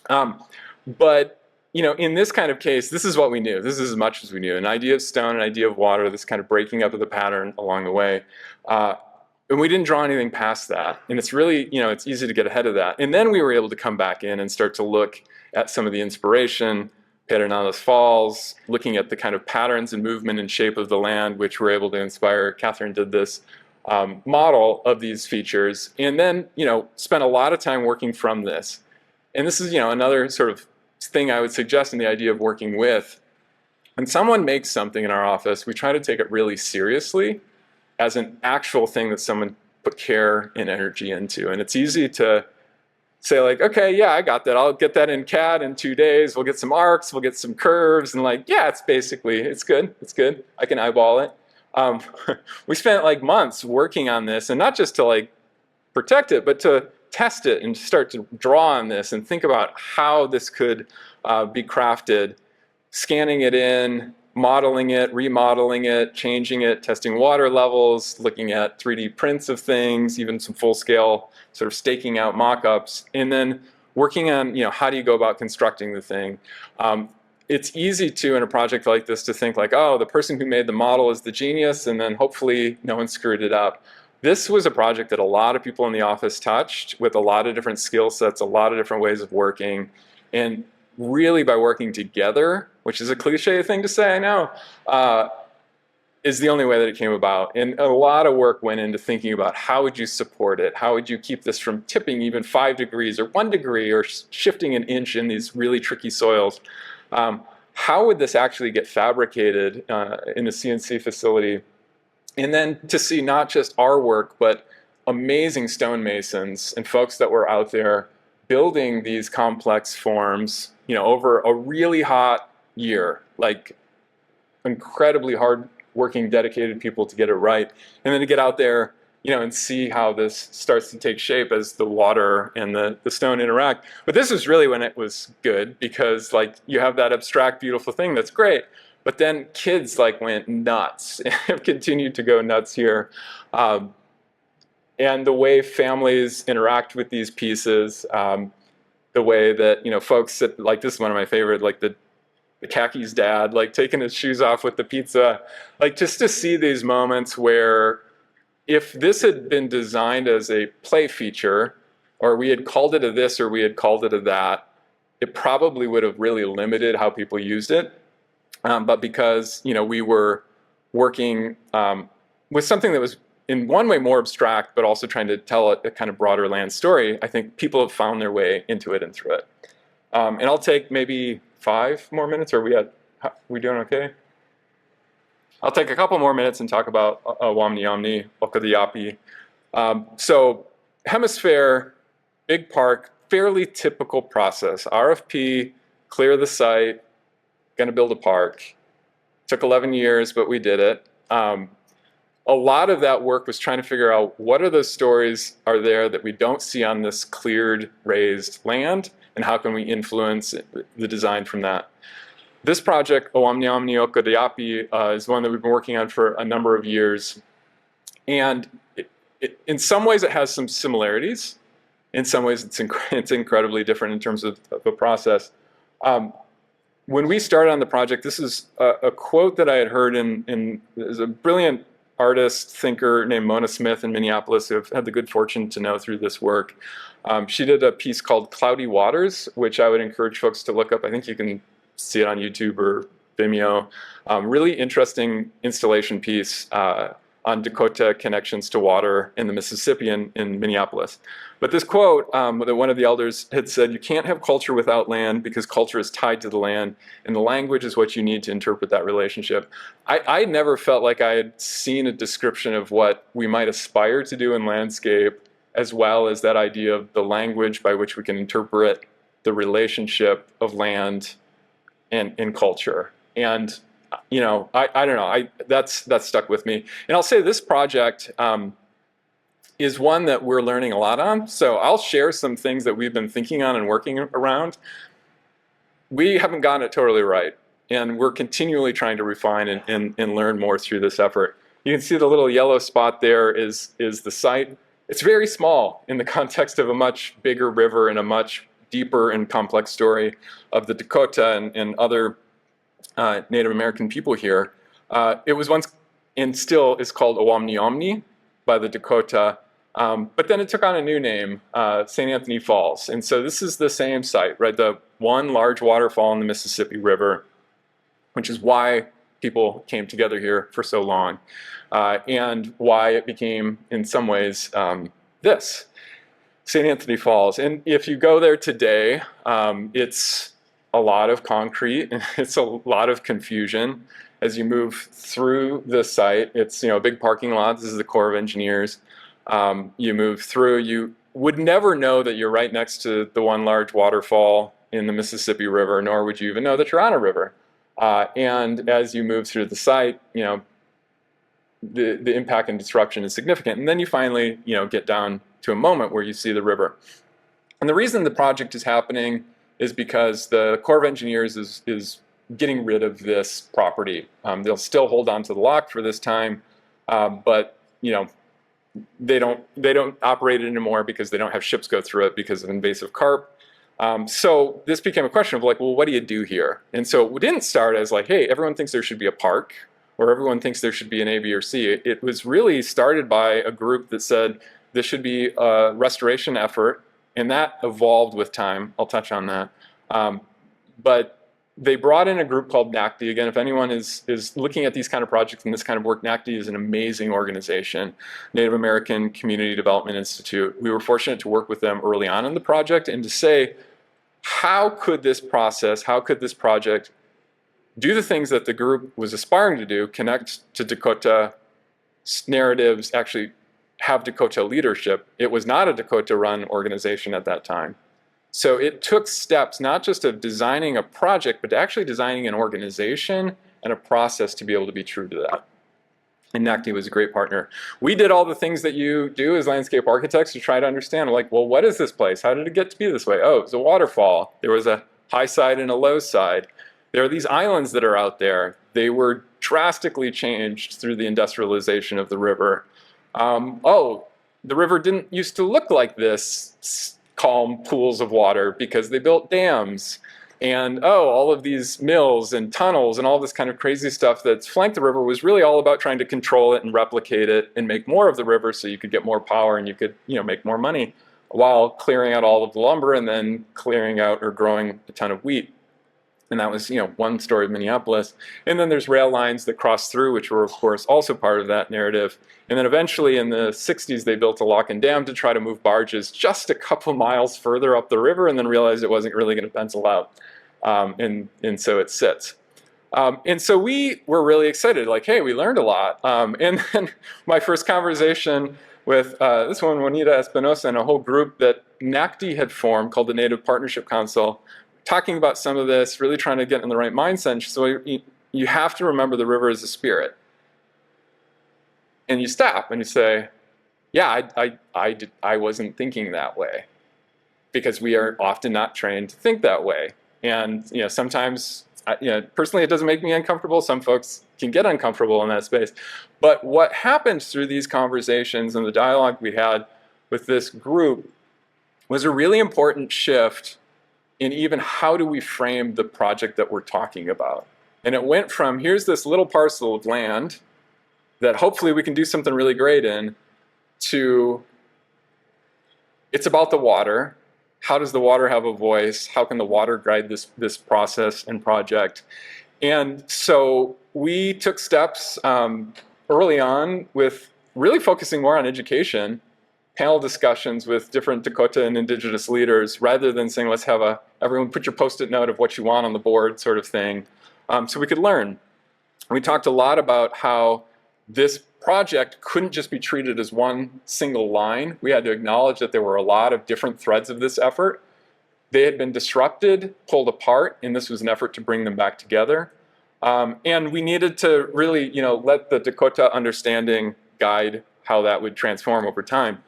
But in this kind of case, this is what we knew. This is as much as we knew. An idea of stone, an idea of water, this kind of breaking up of the pattern along the way. And we didn't draw anything past that. And it's really, it's easy to get ahead of that. And then we were able to come back in and start to look at some of the inspiration, Pedernales Falls, looking at the kind of patterns and movement and shape of the land, which were able to inspire. Catherine did this model of these features, and then spent a lot of time working from this. And this is another sort of thing I would suggest in the idea of working with. When someone makes something in our office, we try to take it really seriously as an actual thing that someone put care and energy into. And it's easy to say like, okay, yeah, I got that. I'll get that in CAD in 2 days. We'll get some arcs, we'll get some curves, and yeah, it's good. It's good. I can eyeball it. We spent like months working on this, and not just to protect it, but to test it and start to draw on this and think about how this could be crafted, scanning it in, modeling it, remodeling it, changing it, testing water levels, looking at 3D prints of things, even some full-scale sort of staking out mock-ups, and then working on how do you go about constructing the thing. It's easy to, in a project like this, to think like, oh, the person who made the model is the genius, and then hopefully no one screwed it up. This was a project that a lot of people in the office touched, with a lot of different skill sets, a lot of different ways of working, and really by working together, which is a cliche thing to say, I know, is the only way that it came about. And a lot of work went into thinking about how would you support it? How would you keep this from tipping even 5 degrees or 1 degree or shifting an inch in these really tricky soils? How would this actually get fabricated in a CNC facility? And then to see not just our work, but amazing stonemasons and folks that were out there building these complex forms, over a really hot year, like incredibly hard working, dedicated people to get it right. And then to get out there, and see how this starts to take shape as the water and the stone interact. But this is really when it was good, because you have that abstract, beautiful thing that's great. But then kids went nuts and have continued to go nuts here. And the way families interact with these pieces, the way that, folks sit, this is one of my favorite, the khakis dad, taking his shoes off with the pizza, just to see these moments where if this had been designed as a play feature, or we had called it a this or we had called it a that, it probably would have really limited how people used it. But because we were working with something that was in one way more abstract, but also trying to tell a kind of broader land story, I think people have found their way into it and through it. And I'll take maybe 5 more minutes, or we doing okay? I'll take a couple more minutes and talk about Wamni Omni, Okadiapi. So Hemisphere, big park, fairly typical process. RFP, clear the site, going to build a park. Took 11 years, but we did it. A lot of that work was trying to figure out what are those stories are there that we don't see on this cleared, raised land, and how can we influence the design from that. This project, Owamni Omni Okodiapi, is one that we've been working on for a number of years. And in some ways it has some similarities. In some ways it's incredibly different in terms of the process. When we started on the project, this is a quote that I had heard there's a brilliant artist, thinker named Mona Smith in Minneapolis who I've had the good fortune to know through this work. She did a piece called Cloudy Waters, which I would encourage folks to look up. I think you can see it on YouTube or Vimeo. Really interesting installation piece on Dakota connections to water in the Mississippi in Minneapolis. But this quote that one of the elders had said, you can't have culture without land because culture is tied to the land, and the language is what you need to interpret that relationship. I never felt like I had seen a description of what we might aspire to do in landscape, as well as that idea of the language by which we can interpret the relationship of land and culture. And you know, I don't know, that's stuck with me. And I'll say this project is one that we're learning a lot on. So I'll share some things that we've been thinking on and working around. We haven't gotten it totally right, and we're continually trying to refine and learn more through this effort. You can see the little yellow spot there is the site. It's very small in the context of a much bigger river and a much deeper and complex story of the Dakota and other Native American people here. It was once, and still is called Owamni Omni by the Dakota, but then it took on a new name, St. Anthony Falls. And so this is the same site, right? The one large waterfall in the Mississippi River, which is why people came together here for so long, and why it became, in some ways, this, St. Anthony Falls. And if you go there today, it's a lot of concrete, and it's a lot of confusion. As you move through the site, it's, you know, a big parking lot. This is the Corps of Engineers. You move through, you would never know that you're right next to the one large waterfall in the Mississippi River, nor would you even know that you're on a river. And as you move through the site, you know, the impact and disruption is significant. And then you finally, you know, get down to a moment where you see the river. And the reason the project is happening is because the Corps of Engineers is getting rid of this property. They'll still hold on to the lock for this time, but you know, they don't operate it anymore because they don't have ships go through it because of invasive carp. So this became a question of like, well, what do you do here? And so it didn't start as like, hey, everyone thinks there should be a park, or everyone thinks there should be an A, B, or C. It was really started by a group that said this should be a restoration effort, and that evolved with time. I'll touch on that. But they brought in a group called NACD. Again, if anyone is looking at these kind of projects and this kind of work, NACD is an amazing organization, Native American Community Development Institute. We were fortunate to work with them early on in the project and to say, how could this process, how could this project do the things that the group was aspiring to do, connect to Dakota narratives, actually have Dakota leadership. It was not a Dakota-run organization at that time. So it took steps, not just of designing a project, but actually designing an organization and a process to be able to be true to that. And NACD was a great partner. We did all the things that you do as landscape architects to try to understand, like, well, what is this place? How did it get to be this way? Oh, it was a waterfall. There was a high side and a low side. There are these islands that are out there. They were drastically changed through the industrialization of the river. Oh, the river didn't used to look like this, calm pools of water, because they built dams. And oh, all of these mills and tunnels and all this kind of crazy stuff that's flanked the river was really all about trying to control it and replicate it and make more of the river so you could get more power and you could, you know, make more money while clearing out all of the lumber and then clearing out or growing a ton of wheat. And that was, you know, one story of Minneapolis. And then there's rail lines that cross through, which were, of course, also part of that narrative. And then eventually in the 60s, they built a lock and dam to try to move barges just a couple miles further up the river and then realized it wasn't really going to pencil out. And so it sits. And so we were really excited, like, hey, we learned a lot. And then my first conversation with this one, Juanita Espinosa, and a whole group that NACD had formed called the Native Partnership Council, talking about some of this, really trying to get in the right mindset. So, you you have to remember the river is a spirit. And you stop and you say, yeah, I wasn't thinking that way, because we are often not trained to think that way. And sometimes, personally, it doesn't make me uncomfortable. Some folks can get uncomfortable in that space. But what happened through these conversations and the dialogue we had with this group was a really important shift in even how do we frame the project that we're talking about. And it went from, here's this little parcel of land that hopefully we can do something really great in, to it's about the water. How does the water have a voice? How can the water guide this process and project? And so we took steps early on with really focusing more on education, panel discussions with different Dakota and Indigenous leaders, rather than saying, let's have everyone put your Post-it note of what you want on the board sort of thing, so we could learn. We talked a lot about how this project couldn't just be treated as one single line. We had to acknowledge that there were a lot of different threads of this effort. They had been disrupted, pulled apart, and this was an effort to bring them back together. And we needed to really, let the Dakota understanding guide how that would transform over time.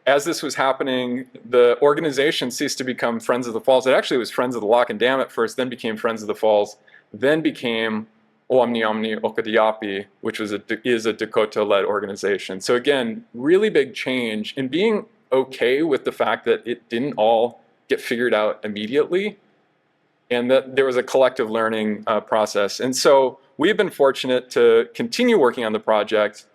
As this was happening, the organization ceased to become Friends of the Falls. It actually was Friends of the Lock and Dam at first, then became Friends of the Falls, then became Oamni Omni Okadiapi, which is a Dakota-led organization. So again, really big change in being okay with the fact that it didn't all get figured out immediately, and that there was a collective learning process. And so we've been fortunate to continue working on the project.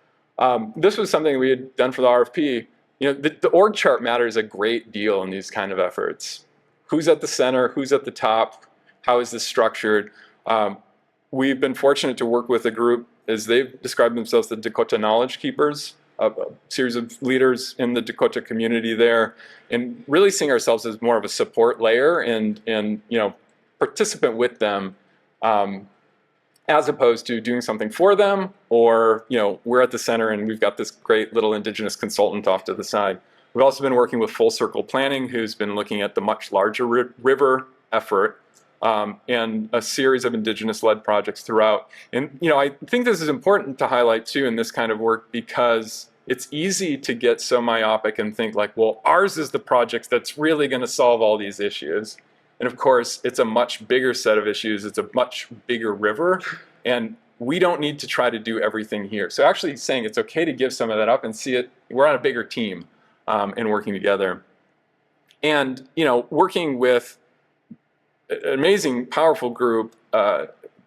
This was something we had done for the RFP. The org chart matters a great deal in these kind of efforts. Who's at the center? Who's at the top? How is this structured? We've been fortunate to work with a group, as they've described themselves, the Dakota Knowledge Keepers, a series of leaders in the Dakota community there, and really seeing ourselves as more of a support layer and participant with them, as opposed to doing something for them, or we're at the center and we've got this great little Indigenous consultant off to the side. We've also been working with Full Circle Planning, who's been looking at the much larger river effort, and a series of Indigenous-led projects throughout. And I think this is important to highlight too in this kind of work, because it's easy to get so myopic and think like, well, ours is the project that's really going to solve all these issues. And of course, it's a much bigger set of issues. It's a much bigger river, and we don't need to try to do everything here. So actually saying it's okay to give some of that up and see it, we're on a bigger team and working together. And working with an amazing, powerful group,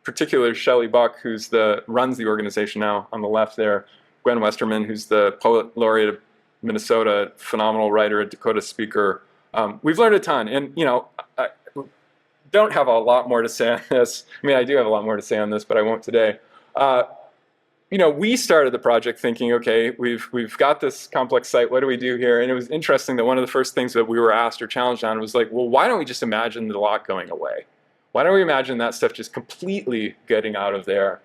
particularly Shelley Buck, who's runs the organization now on the left there, Gwen Westerman, who's the poet laureate of Minnesota, phenomenal writer, a Dakota speaker. We've learned a ton, and I don't have a lot more to say on this. I mean, I do have a lot more to say on this, but I won't today. We started the project thinking, okay, we've got this complex site. What do we do here? And it was interesting that one of the first things that we were asked or challenged on was like, well, why don't we just imagine the lock going away? Why don't we imagine that stuff just completely getting out of there?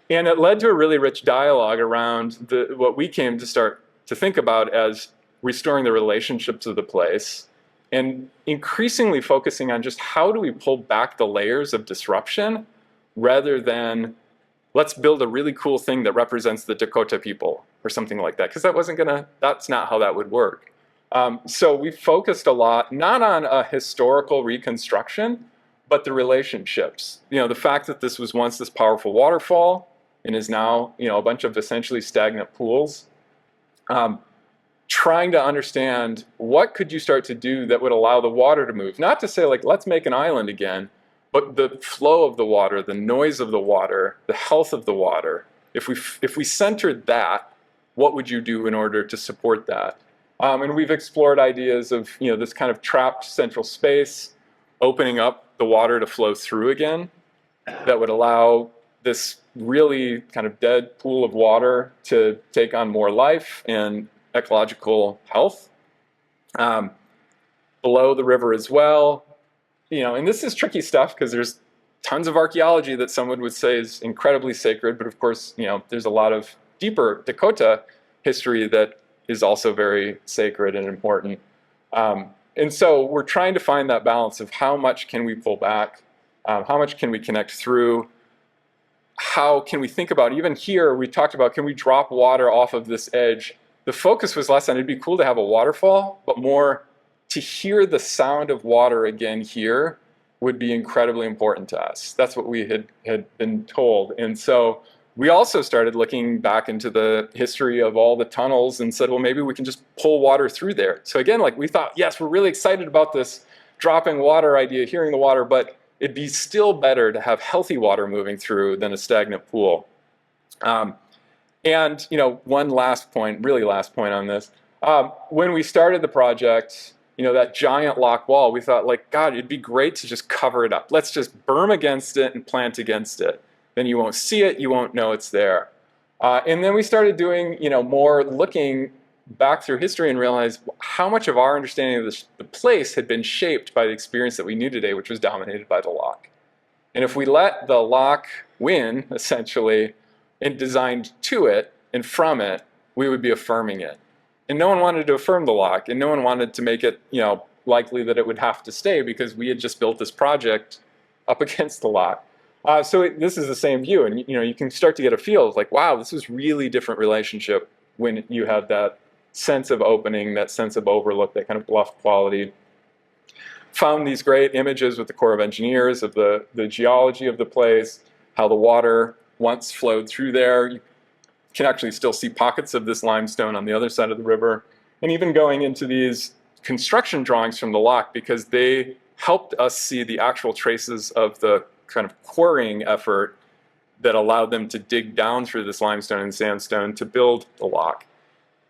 And it led to a really rich dialogue around what we came to start to think about as restoring the relationships of the place, and increasingly focusing on just how do we pull back the layers of disruption, rather than let's build a really cool thing that represents the Dakota people or something like that, because that's not how that would work. So we focused a lot, not on a historical reconstruction, but the relationships. The fact that this was once this powerful waterfall and is now, a bunch of essentially stagnant pools. Trying to understand what could you start to do that would allow the water to move. Not to say like, let's make an island again, but the flow of the water, the noise of the water, the health of the water. If we centered that, what would you do in order to support that? And we've explored ideas of this kind of trapped central space, opening up the water to flow through again, that would allow this really kind of dead pool of water to take on more life and ecological health. Below the river as well. And this is tricky stuff because there's tons of archaeology that someone would say is incredibly sacred, but of course, there's a lot of deeper Dakota history that is also very sacred and important. And so we're trying to find that balance of how much can we pull back, how much can we connect through, how can we think about, even here, we talked about, can we drop water off of this edge? The focus was less on it'd be cool to have a waterfall, but more to hear the sound of water again here would be incredibly important to us. That's what we had been told. And so we also started looking back into the history of all the tunnels and said, well, maybe we can just pull water through there. So again, like we thought, yes, we're really excited about this dropping water idea, hearing the water, but it'd be still better to have healthy water moving through than a stagnant pool. And one last point, really last point on this. When we started the project, that giant lock wall, we thought, like, God, it'd be great to just cover it up. Let's just berm against it and plant against it. Then you won't see it, you won't know it's there. And then we started doing, more looking back through history and realized how much of our understanding of the place had been shaped by the experience that we knew today, which was dominated by the lock. And if we let the lock win, essentially, and designed to it and from it, we would be affirming it. And no one wanted to affirm the lock, and no one wanted to make it, likely that it would have to stay because we had just built this project up against the lock. So this is the same view, and you can start to get a feel of like, wow, this is really different relationship when you have that sense of opening, that sense of overlook, that kind of bluff quality. Found these great images with the Corps of Engineers of the geology of the place, how the water once flowed through there. You can actually still see pockets of this limestone on the other side of the river, and even going into these construction drawings from the lock because they helped us see the actual traces of the kind of quarrying effort that allowed them to dig down through this limestone and sandstone to build the lock.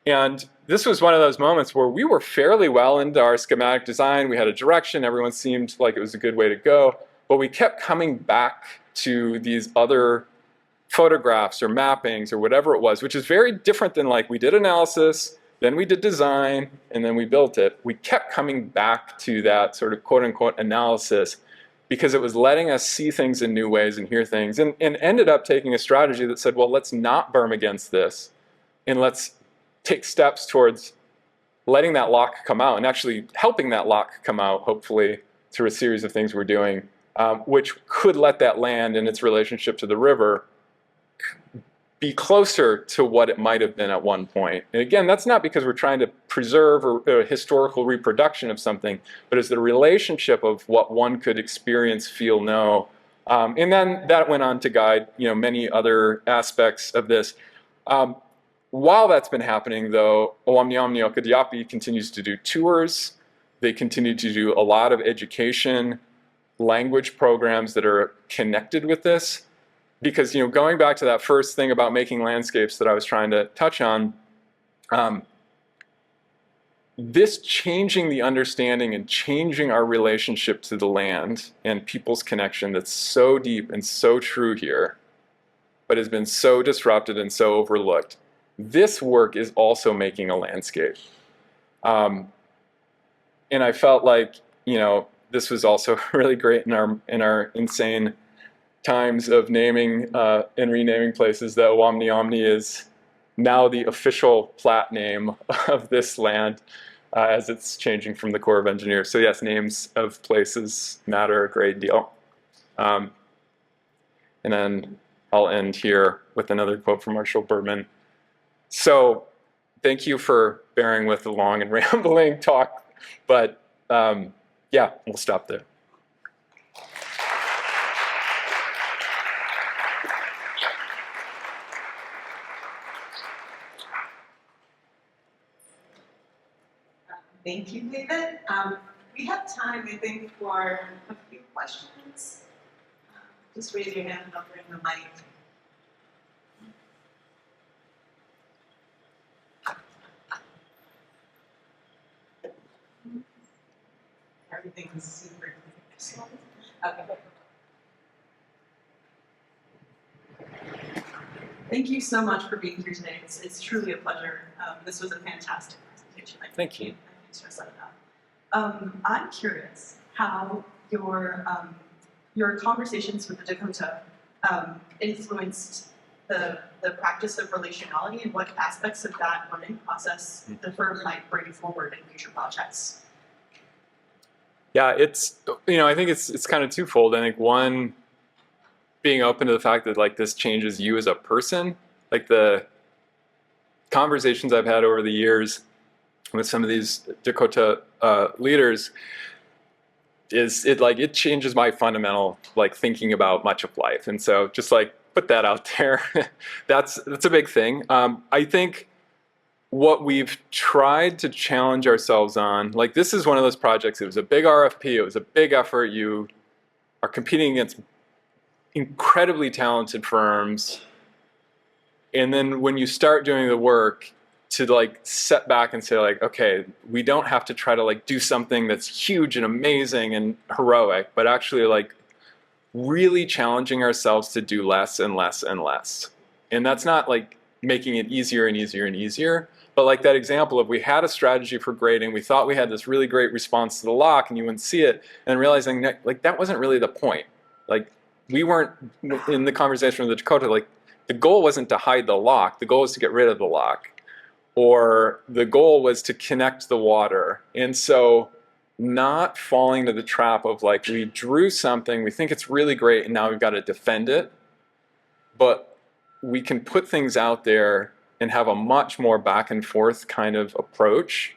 And this was one of those moments where we were fairly well into our schematic design. We had a direction, everyone seemed like it was a good way to go, but we kept coming back to these other photographs or mappings or whatever it was, which is very different than like we did analysis, then we did design, and then we built it. We kept coming back to that sort of quote unquote analysis because it was letting us see things in new ways and hear things, and ended up taking a strategy that said, well, let's not berm against this, and let's take steps towards letting that lock come out and actually helping that lock come out, hopefully through a series of things we're doing, which could let that land and its relationship to the river be closer to what it might have been at one point. And again, that's not because we're trying to preserve a historical reproduction of something, but it's the relationship of what one could experience, feel, know. And then that went on to guide, many other aspects of this. While that's been happening, though, Owamni Okadiapi continues to do tours. They continue to do a lot of education, language programs that are connected with this. Because, going back to that first thing about making landscapes that I was trying to touch on, this changing the understanding and changing our relationship to the land and people's connection that's so deep and so true here, but has been so disrupted and so overlooked. This work is also making a landscape. And I felt like, this was also really great in our insane times of naming and renaming places, that Owamni Omni is now the official plat name of this land as it's changing from the Corps of Engineers. So yes, names of places matter a great deal. And then I'll end here with another quote from Marshall Berman. So thank you for bearing with the long and rambling talk, but yeah, we'll stop there. Thank you, David. We have time, I think, for a few questions. Just raise your hand and I'll bring the mic. Everything is super clear. Okay. Thank you so much for being here today. It's truly a pleasure. This was a fantastic presentation. Thank you. I can't stress that enough. I'm curious how your conversations with the Dakota influenced the practice of relationality and what aspects of that learning process the firm might bring forward in future projects. Yeah, it's, I think it's kind of twofold. I think one, being open to the fact that like this changes you as a person. Like the conversations I've had over the years with some of these Dakota leaders, it changes my fundamental like thinking about much of life. And so just like put that out there. That's a big thing. I think what we've tried to challenge ourselves on, like this is one of those projects, it was a big RFP, it was a big effort. You are competing against incredibly talented firms. And then when you start doing the work, to like set back and say like, okay, we don't have to try to like do something that's huge and amazing and heroic, but actually like really challenging ourselves to do less and less and less. And that's not like making it easier and easier and easier, but like that example of we had a strategy for grading, we thought we had this really great response to the lock and you wouldn't see it, and realizing that like that wasn't really the point. Like we weren't in the conversation with the Dakota, like the goal wasn't to hide the lock, the goal was to get rid of the lock. Or the goal was to connect the water. And so not falling to the trap of like, we drew something, we think it's really great, and now we've got to defend it. But we can put things out there and have a much more back and forth kind of approach.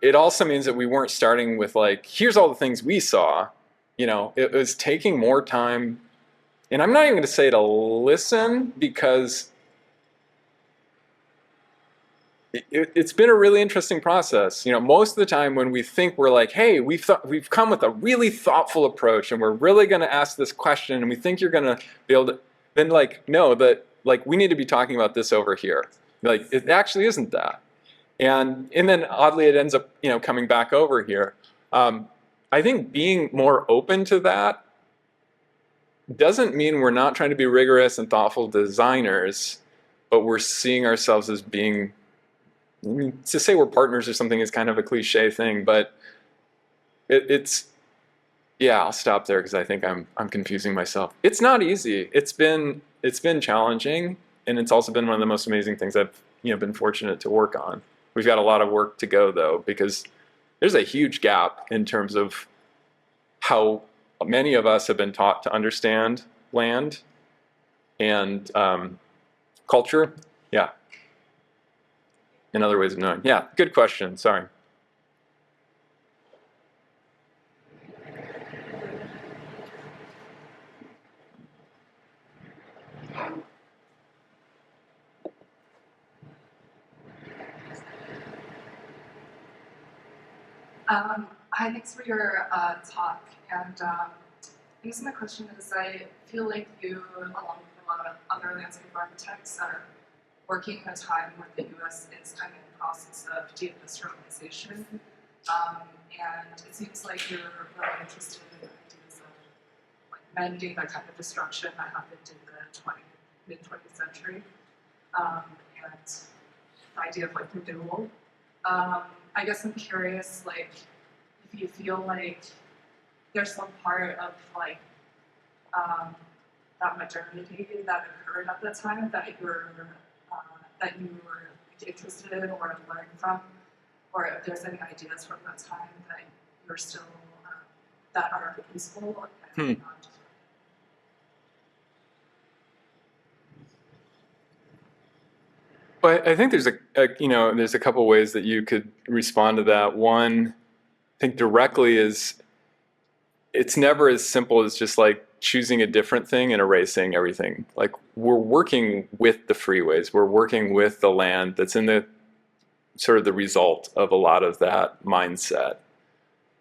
It also means that we weren't starting with like, here's all the things we saw. You know, it was taking more time. And I'm not even going to say to listen, because it's been a really interesting process. You know, most of the time when we think we're like, hey, we've come with a really thoughtful approach and we're really going to ask this question and we think you're going to be able to, then like, no, that like we need to be talking about this over here. Like it actually isn't that. And then oddly it ends up, you know, coming back over here. I think being more open to that doesn't mean we're not trying to be rigorous and thoughtful designers, but we're seeing ourselves as being, I mean, to say we're partners or something is kind of a cliche thing, but it's yeah, I'll stop there because I think I'm confusing myself. It's not easy. It's been challenging, and it's also been one of the most amazing things I've been fortunate to work on. We've got a lot of work to go though, because there's a huge gap in terms of how many of us have been taught to understand land and culture. Yeah. In other ways of knowing. Yeah, good question. Sorry. Hi, thanks for your talk. And I guess my question is, I feel like you, along with a lot of other landscape architects, are working in a time where the U.S. is kind of in the process of deindustrialization. And it seems like you're really interested in ideas of like mending that kind of destruction that happened in the mid-20th century, and the idea of like renewal. I guess I'm curious, like, if you feel like there's some part of like that modernity that occurred at the time that you were interested in or learning from, or if there's any ideas from that time that you're still that are useful and not just. Well, I think there's there's a couple ways that you could respond to that. One, I think directly is it's never as simple as just like choosing a different thing and erasing everything. Like we're working with the freeways, we're working with the land that's in the sort of the result of a lot of that mindset.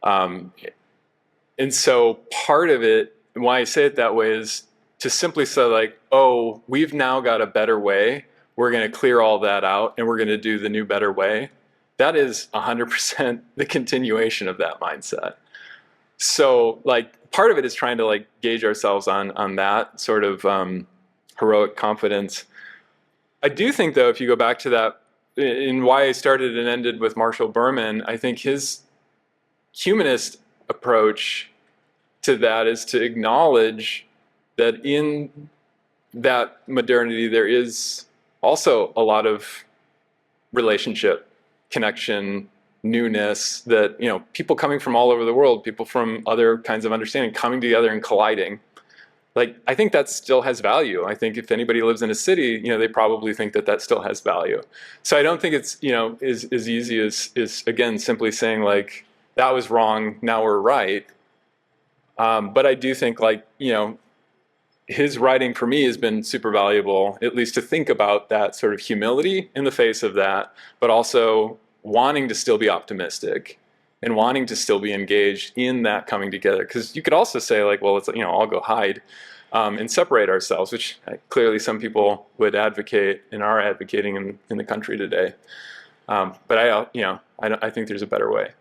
And so part of it, why I say it that way, is to simply say like, oh, we've now got a better way. We're going to clear all that out and we're going to do the new, better way. That is 100% the continuation of that mindset. So like part of it is trying to like gauge ourselves on that sort of heroic confidence. I do think though, if you go back to that, in why I started and ended with Marshall Berman, I think his humanist approach to that is to acknowledge that in that modernity there is also a lot of relationship, connection, newness, that people coming from all over the world, people from other kinds of understanding coming together and colliding. like, I think that still has value. I think if anybody lives in a city, they probably think that that still has value. So I don't think it's, as easy as again, simply saying like, that was wrong, now we're right. But I do think like, his writing for me has been super valuable, at least to think about that sort of humility in the face of that, but also wanting to still be optimistic and wanting to still be engaged in that coming together. Because you could also say like, well, let's, I'll go hide and separate ourselves, which clearly some people would advocate and are advocating in the country today. But I think there's a better way.